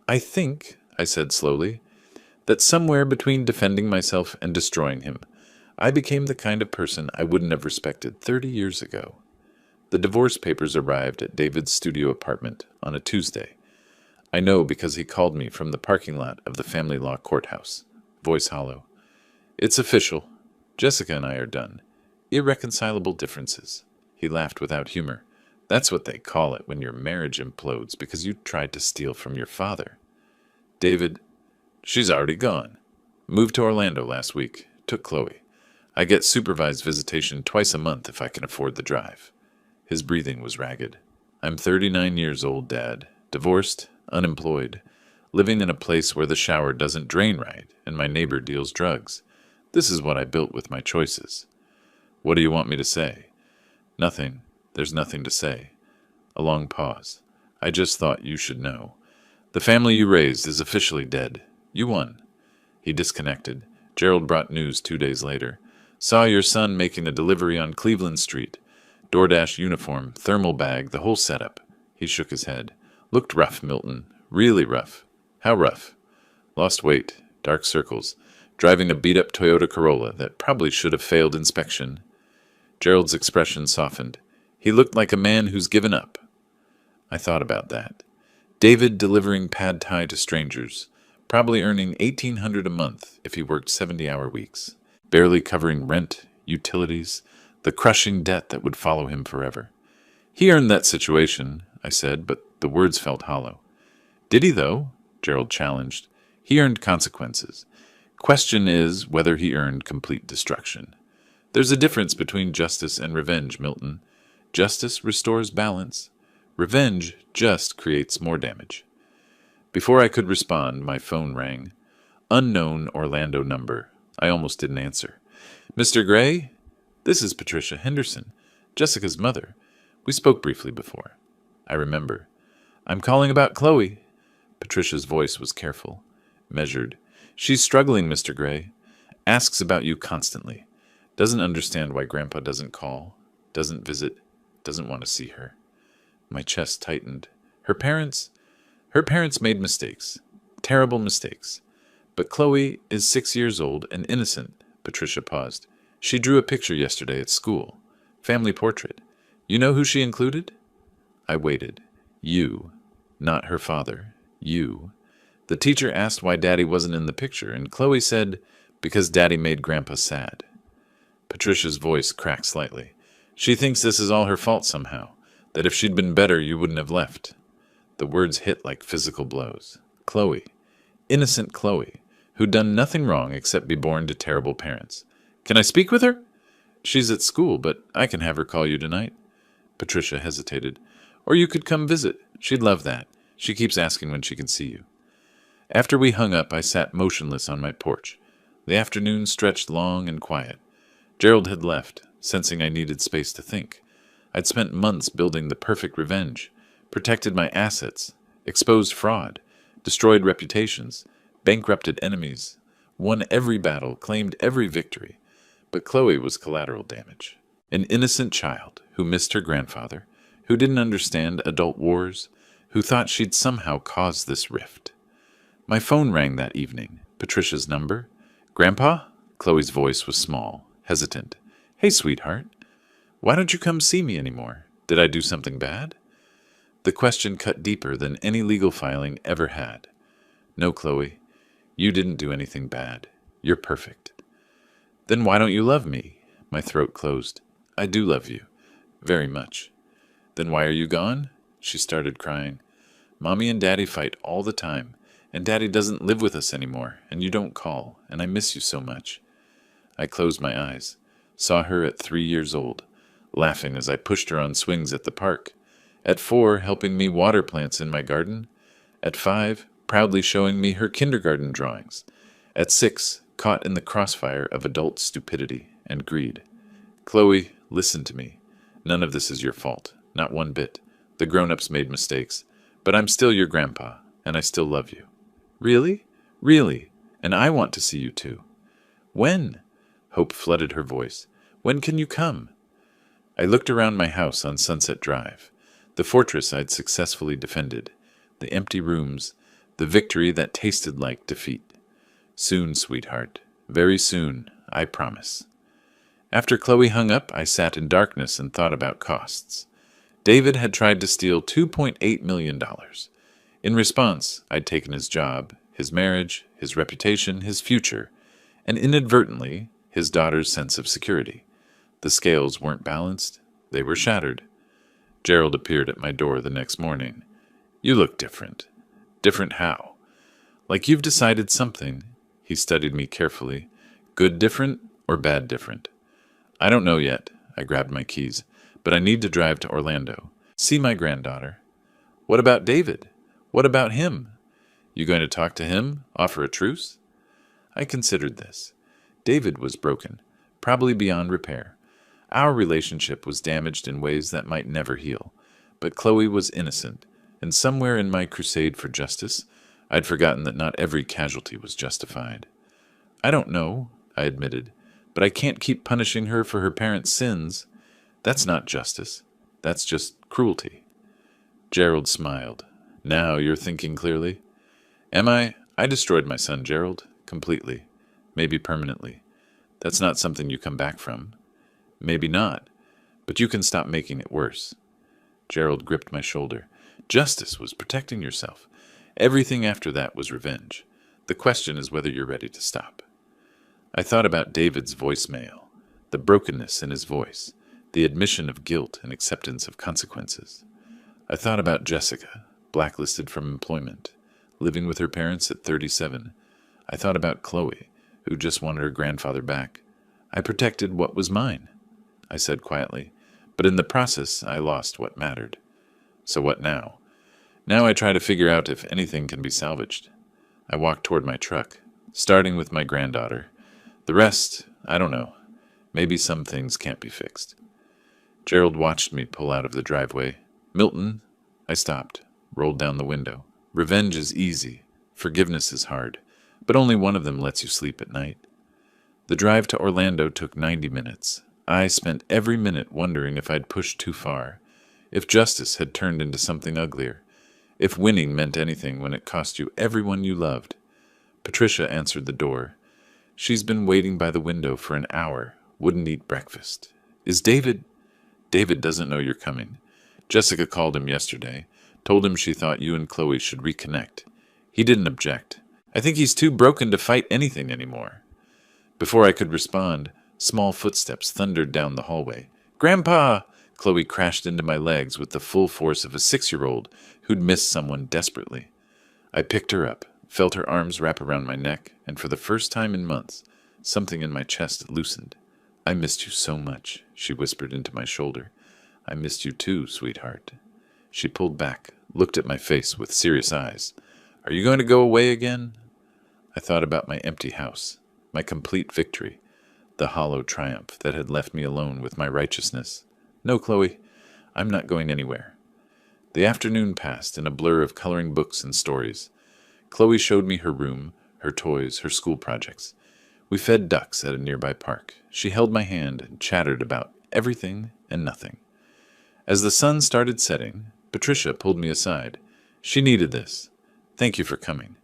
I think, I said slowly, that somewhere between defending myself and destroying him, I became the kind of person I wouldn't have respected 30 years ago. The divorce papers arrived at David's studio apartment on a Tuesday. I know because he called me from the parking lot of the family law courthouse, voice hollow. It's official. Jessica and I are done. Irreconcilable differences. He laughed without humor. That's what they call it when your marriage implodes because you tried to steal from your father. David, she's already gone. Moved to Orlando last week. Took Chloe. I get supervised visitation twice a month if I can afford the drive. His breathing was ragged. I'm 39 years old, Dad. Divorced, unemployed, living in a place where the shower doesn't drain right and my neighbor deals drugs. This is what I built with my choices. What do you want me to say? Nothing. There's nothing to say. A long pause. I just thought you should know. The family you raised is officially dead. You won. He disconnected. Gerald brought news 2 days later. Saw your son making a delivery on Cleveland Street. DoorDash uniform, thermal bag, the whole setup. He shook his head. Looked rough, Milton. Really rough. How rough? Lost weight, dark circles, driving a beat-up Toyota Corolla that probably should have failed inspection. Gerald's expression softened. He looked like a man who's given up. I thought about that. David delivering pad thai to strangers, probably earning $1,800 a month if he worked 70-hour weeks, barely covering rent, utilities, the crushing debt that would follow him forever. He earned that situation, I said, but the words felt hollow. Did he, though? Gerald challenged. He earned consequences. Question is whether he earned complete destruction. There's a difference between justice and revenge, Milton. Justice restores balance. Revenge just creates more damage. Before I could respond, my phone rang. Unknown Orlando number. I almost didn't answer. Mr. Gray? This is Patricia Henderson, Jessica's mother. We spoke briefly before. I remember. I'm calling about Chloe. Patricia's voice was careful, measured. She's struggling, Mr. Gray. Asks about you constantly. Doesn't understand why Grandpa doesn't call, doesn't visit, doesn't want to see her. My chest tightened. Her parents made mistakes. Terrible mistakes. But Chloe is 6 years old and innocent. Patricia paused. She drew a picture yesterday at school. Family portrait. You know who she included? I waited. You. Not her father. You. The teacher asked why Daddy wasn't in the picture, and Chloe said, because Daddy made Grandpa sad. Patricia's voice cracked slightly. She thinks this is all her fault somehow, that if she'd been better, you wouldn't have left. The words hit like physical blows. Chloe. Innocent Chloe, who'd done nothing wrong except be born to terrible parents. Can I speak with her? She's at school, but I can have her call you tonight. Patricia hesitated. Or you could come visit. She'd love that. She keeps asking when she can see you. After we hung up, I sat motionless on my porch. The afternoon stretched long and quiet. Gerald had left, sensing I needed space to think. I'd spent months building the perfect revenge, protected my assets, exposed fraud, destroyed reputations, bankrupted enemies, won every battle, claimed every victory. But Chloe was collateral damage. An innocent child who missed her grandfather, who didn't understand adult wars, who thought she'd somehow caused this rift. My phone rang that evening. Patricia's number. Grandpa? Chloe's voice was small, hesitant. Hey, sweetheart. Why don't you come see me anymore? Did I do something bad? The question cut deeper than any legal filing ever had. No, Chloe. You didn't do anything bad. You're perfect. Then why don't you love me? My throat closed. I do love you. Very much. Then why are you gone? She started crying. Mommy and Daddy fight all the time, and Daddy doesn't live with us anymore, and you don't call, and I miss you so much. I closed my eyes, saw her at 3 years old, laughing as I pushed her on swings at the park. At 4, helping me water plants in my garden. At 5, proudly showing me her kindergarten drawings. At 6, caught in the crossfire of adult stupidity and greed. Chloe, listen to me. None of this is your fault, not one bit. The grown-ups made mistakes, but I'm still your grandpa, and I still love you. Really? Really. And I want to see you too. When? Hope flooded her voice. When can you come? I looked around my house on Sunset Drive, the fortress I'd successfully defended, the empty rooms, the victory that tasted like defeat. Soon, sweetheart. Very soon, I promise. After Chloe hung up, I sat in darkness and thought about costs. David had tried to steal $2.8 million. In response, I'd taken his job, his marriage, his reputation, his future, and inadvertently his daughter's sense of security. The scales weren't balanced, they were shattered. Gerald appeared at my door the next morning. "You look different." "Different how?" "Like you've decided something." He studied me carefully. "Good different or bad different?" "I don't know yet." I grabbed my keys. "But I need to drive to Orlando. See my granddaughter." "What about David? What about him?" "You going to talk to him? Offer a truce?" I considered this. David was broken, probably beyond repair. Our relationship was damaged in ways that might never heal. But Chloe was innocent, and somewhere in my crusade for justice, I'd forgotten that not every casualty was justified. "I don't know," I admitted, "but I can't keep punishing her for her parents' sins. That's not justice. That's just cruelty." Gerald smiled. "Now you're thinking clearly." "Am I? I destroyed my son, Gerald. Completely. Maybe permanently. That's not something you come back from." "Maybe not. But you can stop making it worse." Gerald gripped my shoulder. "Justice was protecting yourself. Everything after that was revenge. The question is whether you're ready to stop." I thought about David's voicemail, the brokenness in his voice, the admission of guilt and acceptance of consequences. I thought about Jessica, blacklisted from employment, living with her parents at 37. I thought about Chloe, who just wanted her grandfather back. I protected what was mine, I said quietly, but in the process I lost what mattered. So what now? Now I try to figure out if anything can be salvaged. I walk toward my truck, starting with my granddaughter. The rest, I don't know. Maybe some things can't be fixed. Gerald watched me pull out of the driveway. "Milton." I stopped, rolled down the window. "Revenge is easy. Forgiveness is hard. But only one of them lets you sleep at night." The drive to Orlando took 90 minutes. I spent every minute wondering if I'd pushed too far, if justice had turned into something uglier, if winning meant anything when it cost you everyone you loved. Patricia answered the door. "She's been waiting by the window for an hour, wouldn't eat breakfast. Is David—" "David doesn't know you're coming. Jessica called him yesterday, told him she thought you and Chloe should reconnect. He didn't object. I think he's too broken to fight anything anymore." Before I could respond, small footsteps thundered down the hallway. "Grandpa!" Chloe crashed into my legs with the full force of a 6-year-old who'd missed someone desperately. I picked her up, felt her arms wrap around my neck, and for the first time in months, something in my chest loosened. "I missed you so much," she whispered into my shoulder. "I missed you too, sweetheart." She pulled back, looked at my face with serious eyes. "Are you going to go away again?" I thought about my empty house, my complete victory, the hollow triumph that had left me alone with my righteousness. "No, Chloe, I'm not going anywhere." The afternoon passed in a blur of coloring books and stories. Chloe showed me her room, her toys, her school projects. We fed ducks at a nearby park. She held my hand and chattered about everything and nothing. As the sun started setting, Patricia pulled me aside. She needed this. "Thank you for coming."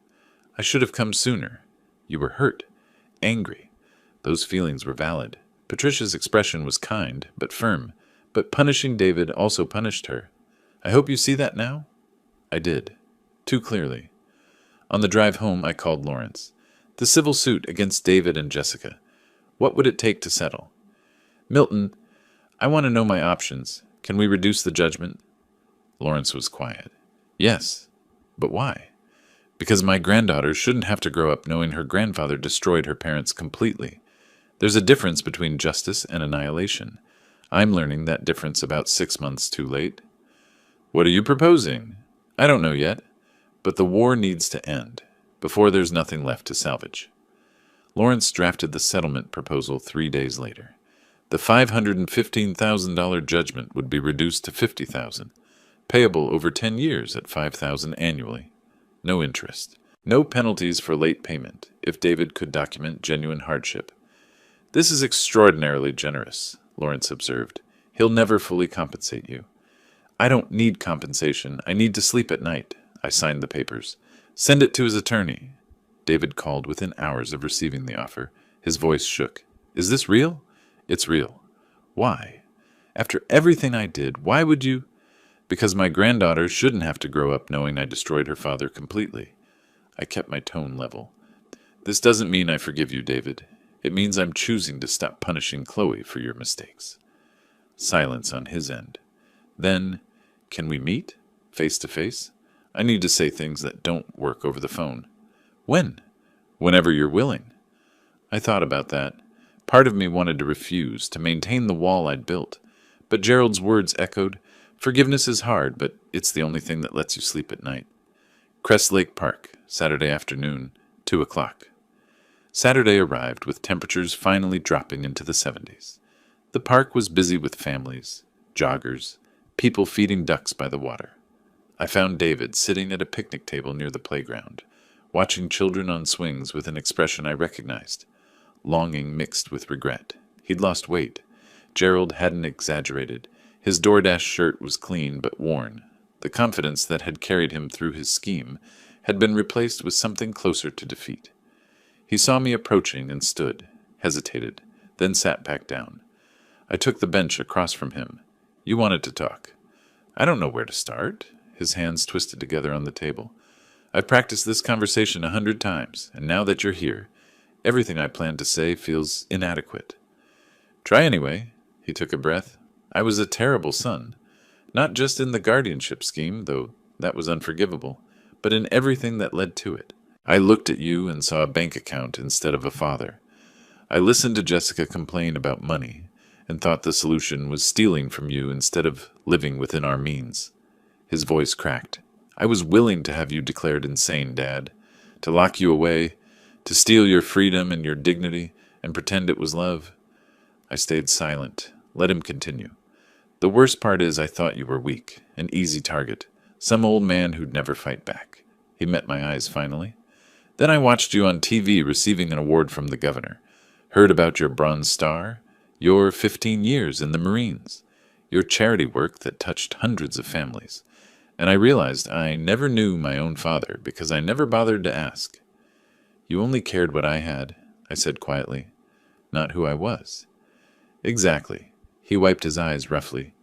"I should have come sooner." "You were hurt, angry." Those feelings were valid. Patricia's expression was kind, but firm. But punishing David also punished her. "I hope you see that now?" I did. Too clearly. On the drive home, I called Lawrence. "The civil suit against David and Jessica. What would it take to settle?" "Milton, I want to know my options. Can we reduce the judgment?" Lawrence was quiet. "Yes. But why?" "Because my granddaughter shouldn't have to grow up knowing her grandfather destroyed her parents completely. There's a difference between justice and annihilation. I'm learning that difference about 6 months too late." "What are you proposing?" "I don't know yet. But the war needs to end, before there's nothing left to salvage." Lawrence drafted the settlement proposal 3 days later. The $515,000 judgment would be reduced to $50,000, payable over 10 years at $5,000 annually. No interest. No penalties for late payment, if David could document genuine hardship. "This is extraordinarily generous," Lawrence observed. "He'll never fully compensate you." "I don't need compensation. I need to sleep at night." I signed the papers. "Send it to his attorney." David called within hours of receiving the offer. His voice shook. "Is this real?" "It's real." "Why? After everything I did, why would you—" "Because my granddaughter shouldn't have to grow up knowing I destroyed her father completely." I kept my tone level. This doesn't mean I forgive you, David. It means I'm choosing to stop punishing Chloe for your mistakes. Silence on his end. Then, can we meet? Face to face? I need to say things that don't work over the phone. When? Whenever you're willing. I thought about that. Part of me wanted to refuse, to maintain the wall I'd built. But Gerald's words echoed, "Forgiveness is hard, but it's the only thing that lets you sleep at night." Crest Lake Park, Saturday afternoon, 2 o'clock. Saturday arrived with temperatures finally dropping into the 70s. The park was busy with families, joggers, people feeding ducks by the water. I found David sitting at a picnic table near the playground, watching children on swings with an expression I recognized, longing mixed with regret. He'd lost weight. Gerald hadn't exaggerated. His DoorDash shirt was clean but worn. The confidence that had carried him through his scheme had been replaced with something closer to defeat. He saw me approaching and stood, hesitated, then sat back down. I took the bench across from him. "You wanted to talk." "I don't know where to start." His hands twisted together on the table. "I've practiced this conversation 100 times, and now that you're here, everything I planned to say feels inadequate." "Try anyway." He took a breath. "I was a terrible son. Not just in the guardianship scheme, though that was unforgivable, but in everything that led to it. I looked at you and saw a bank account instead of a father. I listened to Jessica complain about money and thought the solution was stealing from you instead of living within our means." His voice cracked. "I was willing to have you declared insane, Dad, to lock you away, to steal your freedom and your dignity and pretend it was love." I stayed silent. Let him continue. "The worst part is I thought you were weak, an easy target, some old man who'd never fight back." He met my eyes finally. "Then I watched you on TV receiving an award from the governor, heard about your Bronze Star, your 15 years in the Marines, your charity work that touched hundreds of families, and I realized I never knew my own father because I never bothered to ask." "You only cared what I had," I said quietly, "not who I was." "Exactly." He wiped his eyes roughly.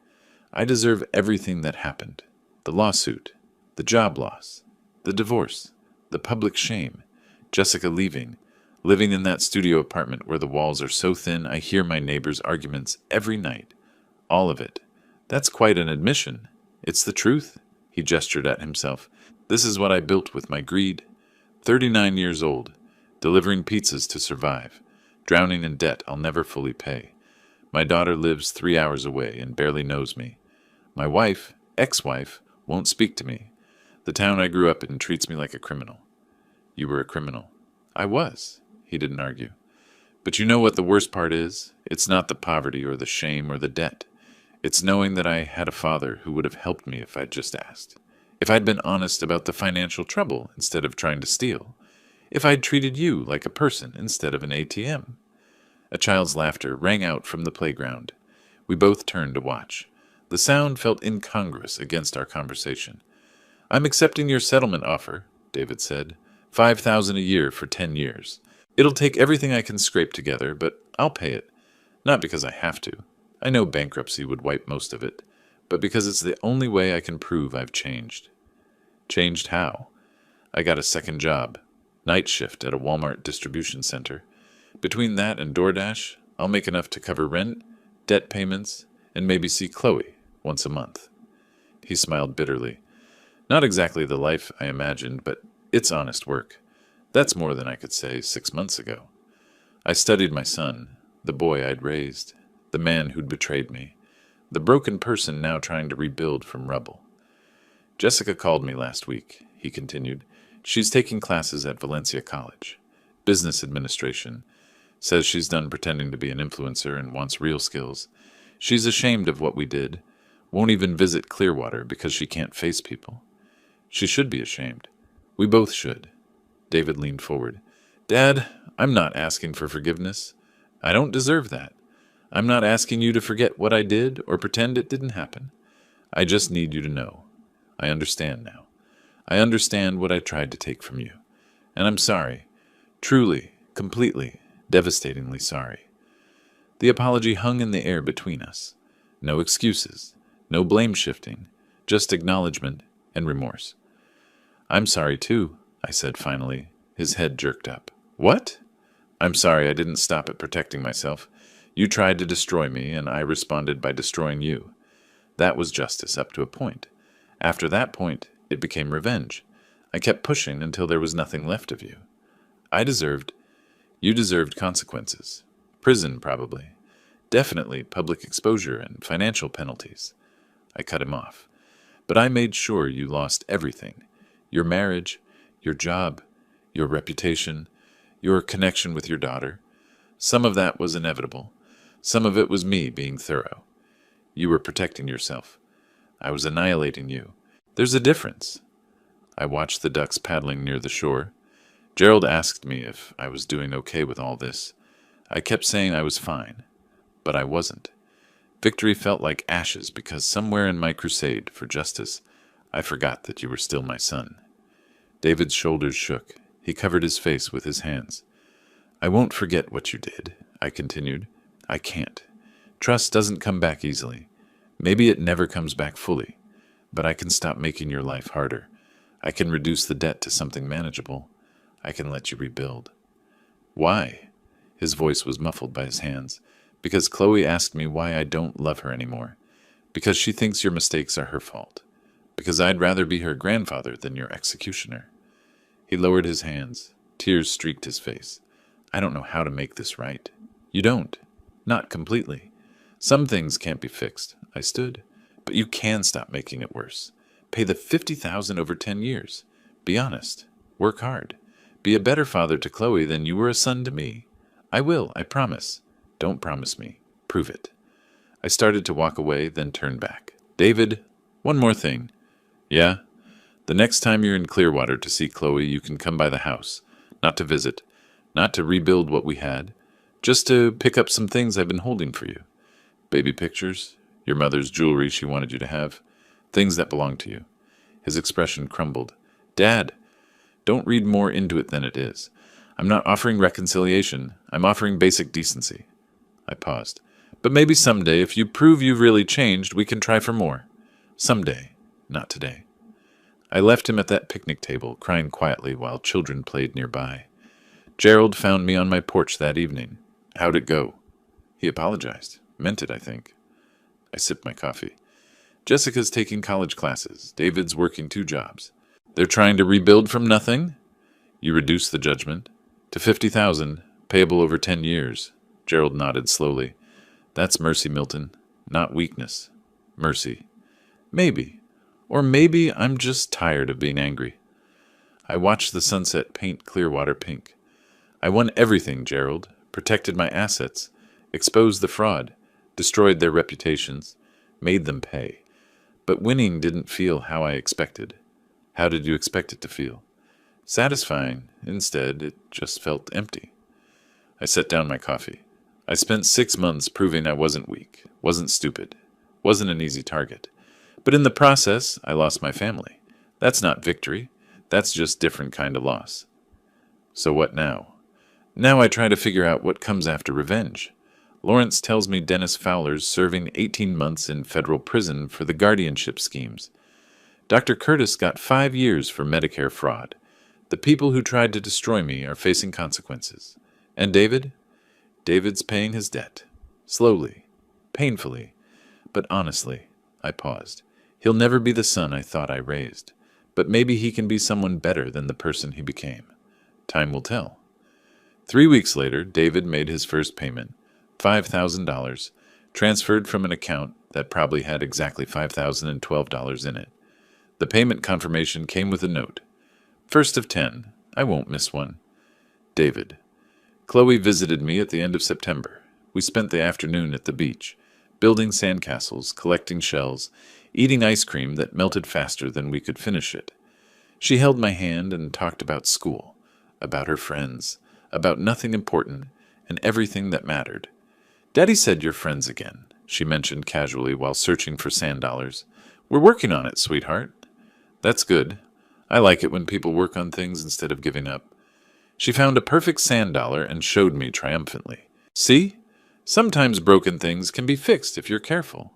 "I deserve everything that happened. The lawsuit, the job loss, the divorce, the public shame, Jessica leaving, living in that studio apartment where the walls are so thin I hear my neighbors' arguments every night. All of it. That's quite an admission. It's the truth." He gestured at himself. "This is what I built with my greed. 39 years old, delivering pizzas to survive, drowning in debt I'll never fully pay. My daughter lives 3 hours away and barely knows me. My wife, ex-wife, won't speak to me. The town I grew up in treats me like a criminal." "You were a criminal." "I was." He didn't argue. "But you know what the worst part is? It's not the poverty or the shame or the debt. It's knowing that I had a father who would have helped me if I'd just asked. If I'd been honest about the financial trouble instead of trying to steal. If I'd treated you like a person instead of an ATM." A child's laughter rang out from the playground. We both turned to watch. The sound felt incongruous against our conversation. "I'm accepting your settlement offer," David said. $5,000 a year for 10 years. It'll take everything I can scrape together, but I'll pay it. Not because I have to. I know bankruptcy would wipe most of it, but because it's the only way I can prove I've changed." "Changed how?" "I got a second job. Night shift at a Walmart distribution center. Between that and DoorDash, I'll make enough to cover rent, debt payments, and maybe see Chloe once a month." He smiled bitterly. "Not exactly the life I imagined, but it's honest work. That's more than I could say 6 months ago. I studied my son, the boy I'd raised, the man who'd betrayed me, the broken person now trying to rebuild from rubble. Jessica called me last week," he continued. "She's taking classes at Valencia College. Business administration. Says she's done pretending to be an influencer and wants real skills. She's ashamed of what we did. Won't even visit Clearwater because she can't face people. She should be ashamed. We both should." David leaned forward. "Dad, I'm not asking for forgiveness. I don't deserve that. I'm not asking you to forget what I did or pretend it didn't happen. I just need you to know. I understand now. I understand what I tried to take from you. And I'm sorry. Truly, completely, devastatingly sorry." The apology hung in the air between us. No excuses, no blame shifting, just acknowledgement and remorse. "I'm sorry too," I said finally. His head jerked up. What? I'm sorry, I didn't stop at protecting myself. You tried to destroy me, and I responded by destroying you. That was justice up to a point. After that point, it became revenge. I kept pushing until there was nothing left of you. You deserved consequences. Prison, probably. Definitely public exposure and financial penalties. I cut him off. But I made sure you lost everything. Your marriage, your job, your reputation, your connection with your daughter. Some of that was inevitable. Some of it was me being thorough. You were protecting yourself. I was annihilating you. There's a difference. I watched the ducks paddling near the shore. Gerald asked me if I was doing okay with all this. I kept saying I was fine, but I wasn't. Victory felt like ashes because somewhere in my crusade for justice, I forgot that you were still my son. David's shoulders shook. He covered his face with his hands. I won't forget what you did, I continued. I can't. Trust doesn't come back easily. Maybe it never comes back fully, but I can stop making your life harder. I can reduce the debt to something manageable. I can let you rebuild. Why? His voice was muffled by his hands. Because Chloe asked me why I don't love her anymore. Because she thinks your mistakes are her fault. Because I'd rather be her grandfather than your executioner. He lowered his hands. Tears streaked his face. I don't know how to make this right. You don't. Not completely. Some things can't be fixed. I stood. But you can stop making it worse. Pay the $50,000 over 10 years. Be honest. Work hard. Be a better father to Chloe than you were a son to me. I will, I promise. Don't promise me. Prove it. I started to walk away, then turned back. David, one more thing. Yeah? The next time you're in Clearwater to see Chloe, you can come by the house. Not to visit. Not to rebuild what we had. Just to pick up some things I've been holding for you. Baby pictures. Your mother's jewelry she wanted you to have. Things that belong to you. His expression crumbled. Dad, don't read more into it than it is. I'm not offering reconciliation. I'm offering basic decency. I paused. But maybe someday, if you prove you've really changed, we can try for more. Someday, not today. I left him at that picnic table, crying quietly while children played nearby. Gerald found me on my porch that evening. How'd it go? He apologized. Meant it, I think. I sipped my coffee. Jessica's taking college classes. David's working 2 jobs. They're trying to rebuild from nothing? You reduced the judgment to $50,000, payable over 10 years. Gerald nodded slowly. That's mercy, Milton. Not weakness. Mercy. Maybe. Or maybe I'm just tired of being angry. I watched the sunset paint Clearwater pink. I won everything, Gerald. Protected my assets. Exposed the fraud. Destroyed their reputations. Made them pay. But winning didn't feel how I expected. How did you expect it to feel? Satisfying. Instead, it just felt empty. I set down my coffee. I spent 6 months proving I wasn't weak, wasn't stupid, wasn't an easy target. But in the process, I lost my family. That's not victory. That's just different kind of loss. So what now? Now I try to figure out what comes after revenge. Lawrence tells me Dennis Fowler's serving 18 months in federal prison for the guardianship schemes. Dr. Curtis got 5 years for Medicare fraud. The people who tried to destroy me are facing consequences. And David? David's paying his debt. Slowly. Painfully. But honestly, I paused. He'll never be the son I thought I raised. But maybe he can be someone better than the person he became. Time will tell. 3 weeks later, David made his first payment, $5,000, transferred from an account that probably had exactly $5,012 in it. The payment confirmation came with a note. First of 10. I won't miss one. David. Chloe visited me at the end of September. We spent the afternoon at the beach, building sandcastles, collecting shells, eating ice cream that melted faster than we could finish it. She held my hand and talked about school, about her friends, about nothing important, and everything that mattered. Daddy said you're friends again, she mentioned casually while searching for sand dollars. We're working on it, sweetheart. That's good. I like it when people work on things instead of giving up. She found a perfect sand dollar and showed me triumphantly. See? Sometimes broken things can be fixed if you're careful.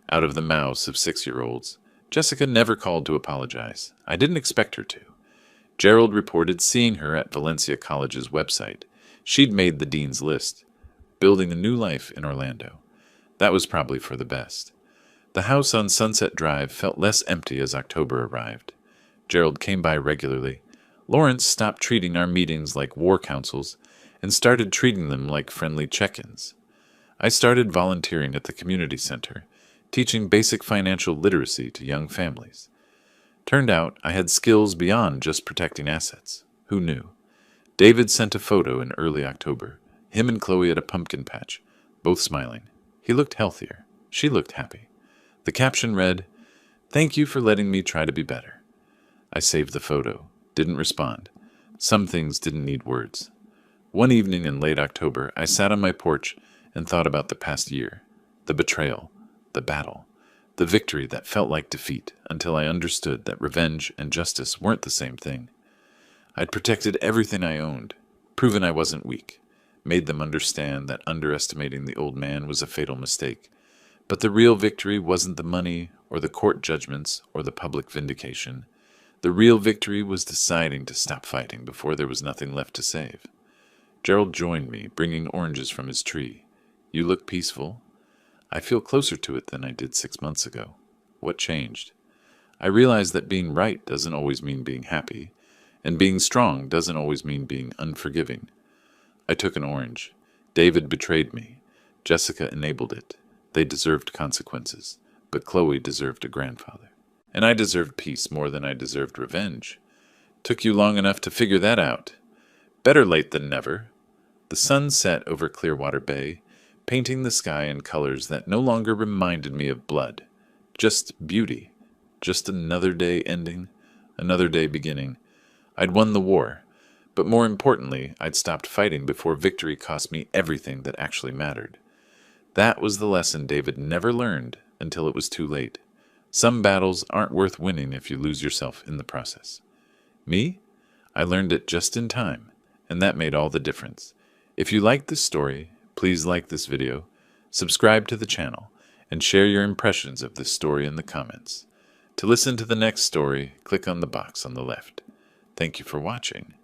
Out of the mouths of 6-year-olds, Jessica never called to apologize. I didn't expect her to. Gerald reported seeing her at Valencia College's website. She'd made the dean's list, building a new life in Orlando. That was probably for the best. The house on Sunset Drive felt less empty as October arrived. Gerald came by regularly. Lawrence stopped treating our meetings like war councils and started treating them like friendly check-ins. I started volunteering at the community center, teaching basic financial literacy to young families. Turned out I had skills beyond just protecting assets. Who knew? David sent a photo in early October, him and Chloe at a pumpkin patch, both smiling. He looked healthier. She looked happy. The caption read, "Thank you for letting me try to be better." I saved the photo, didn't respond. Some things didn't need words. One evening in late October, I sat on my porch and thought about the past year, the betrayal, the battle, the victory that felt like defeat until I understood that revenge and justice weren't the same thing. I'd protected everything I owned, proven I wasn't weak, made them understand that underestimating the old man was a fatal mistake. But the real victory wasn't the money or the court judgments or the public vindication. The real victory was deciding to stop fighting before there was nothing left to save. Gerald joined me, bringing oranges from his tree. "You look peaceful." I feel closer to it than I did 6 months ago. What changed? I realized that being right doesn't always mean being happy, and being strong doesn't always mean being unforgiving. I took an orange. David betrayed me. Jessica enabled it. They deserved consequences, but Chloe deserved a grandfather. And I deserved peace more than I deserved revenge. Took you long enough to figure that out. Better late than never. The sun set over Clearwater Bay, painting the sky in colors that no longer reminded me of blood. Just beauty. Just another day ending, another day beginning. I'd won the war, but more importantly, I'd stopped fighting before victory cost me everything that actually mattered. That was the lesson David never learned until it was too late. Some battles aren't worth winning if you lose yourself in the process. Me? I learned it just in time, and that made all the difference. If you liked this story, please like this video, subscribe to the channel, and share your impressions of this story in the comments. To listen to the next story, click on the box on the left. Thank you for watching.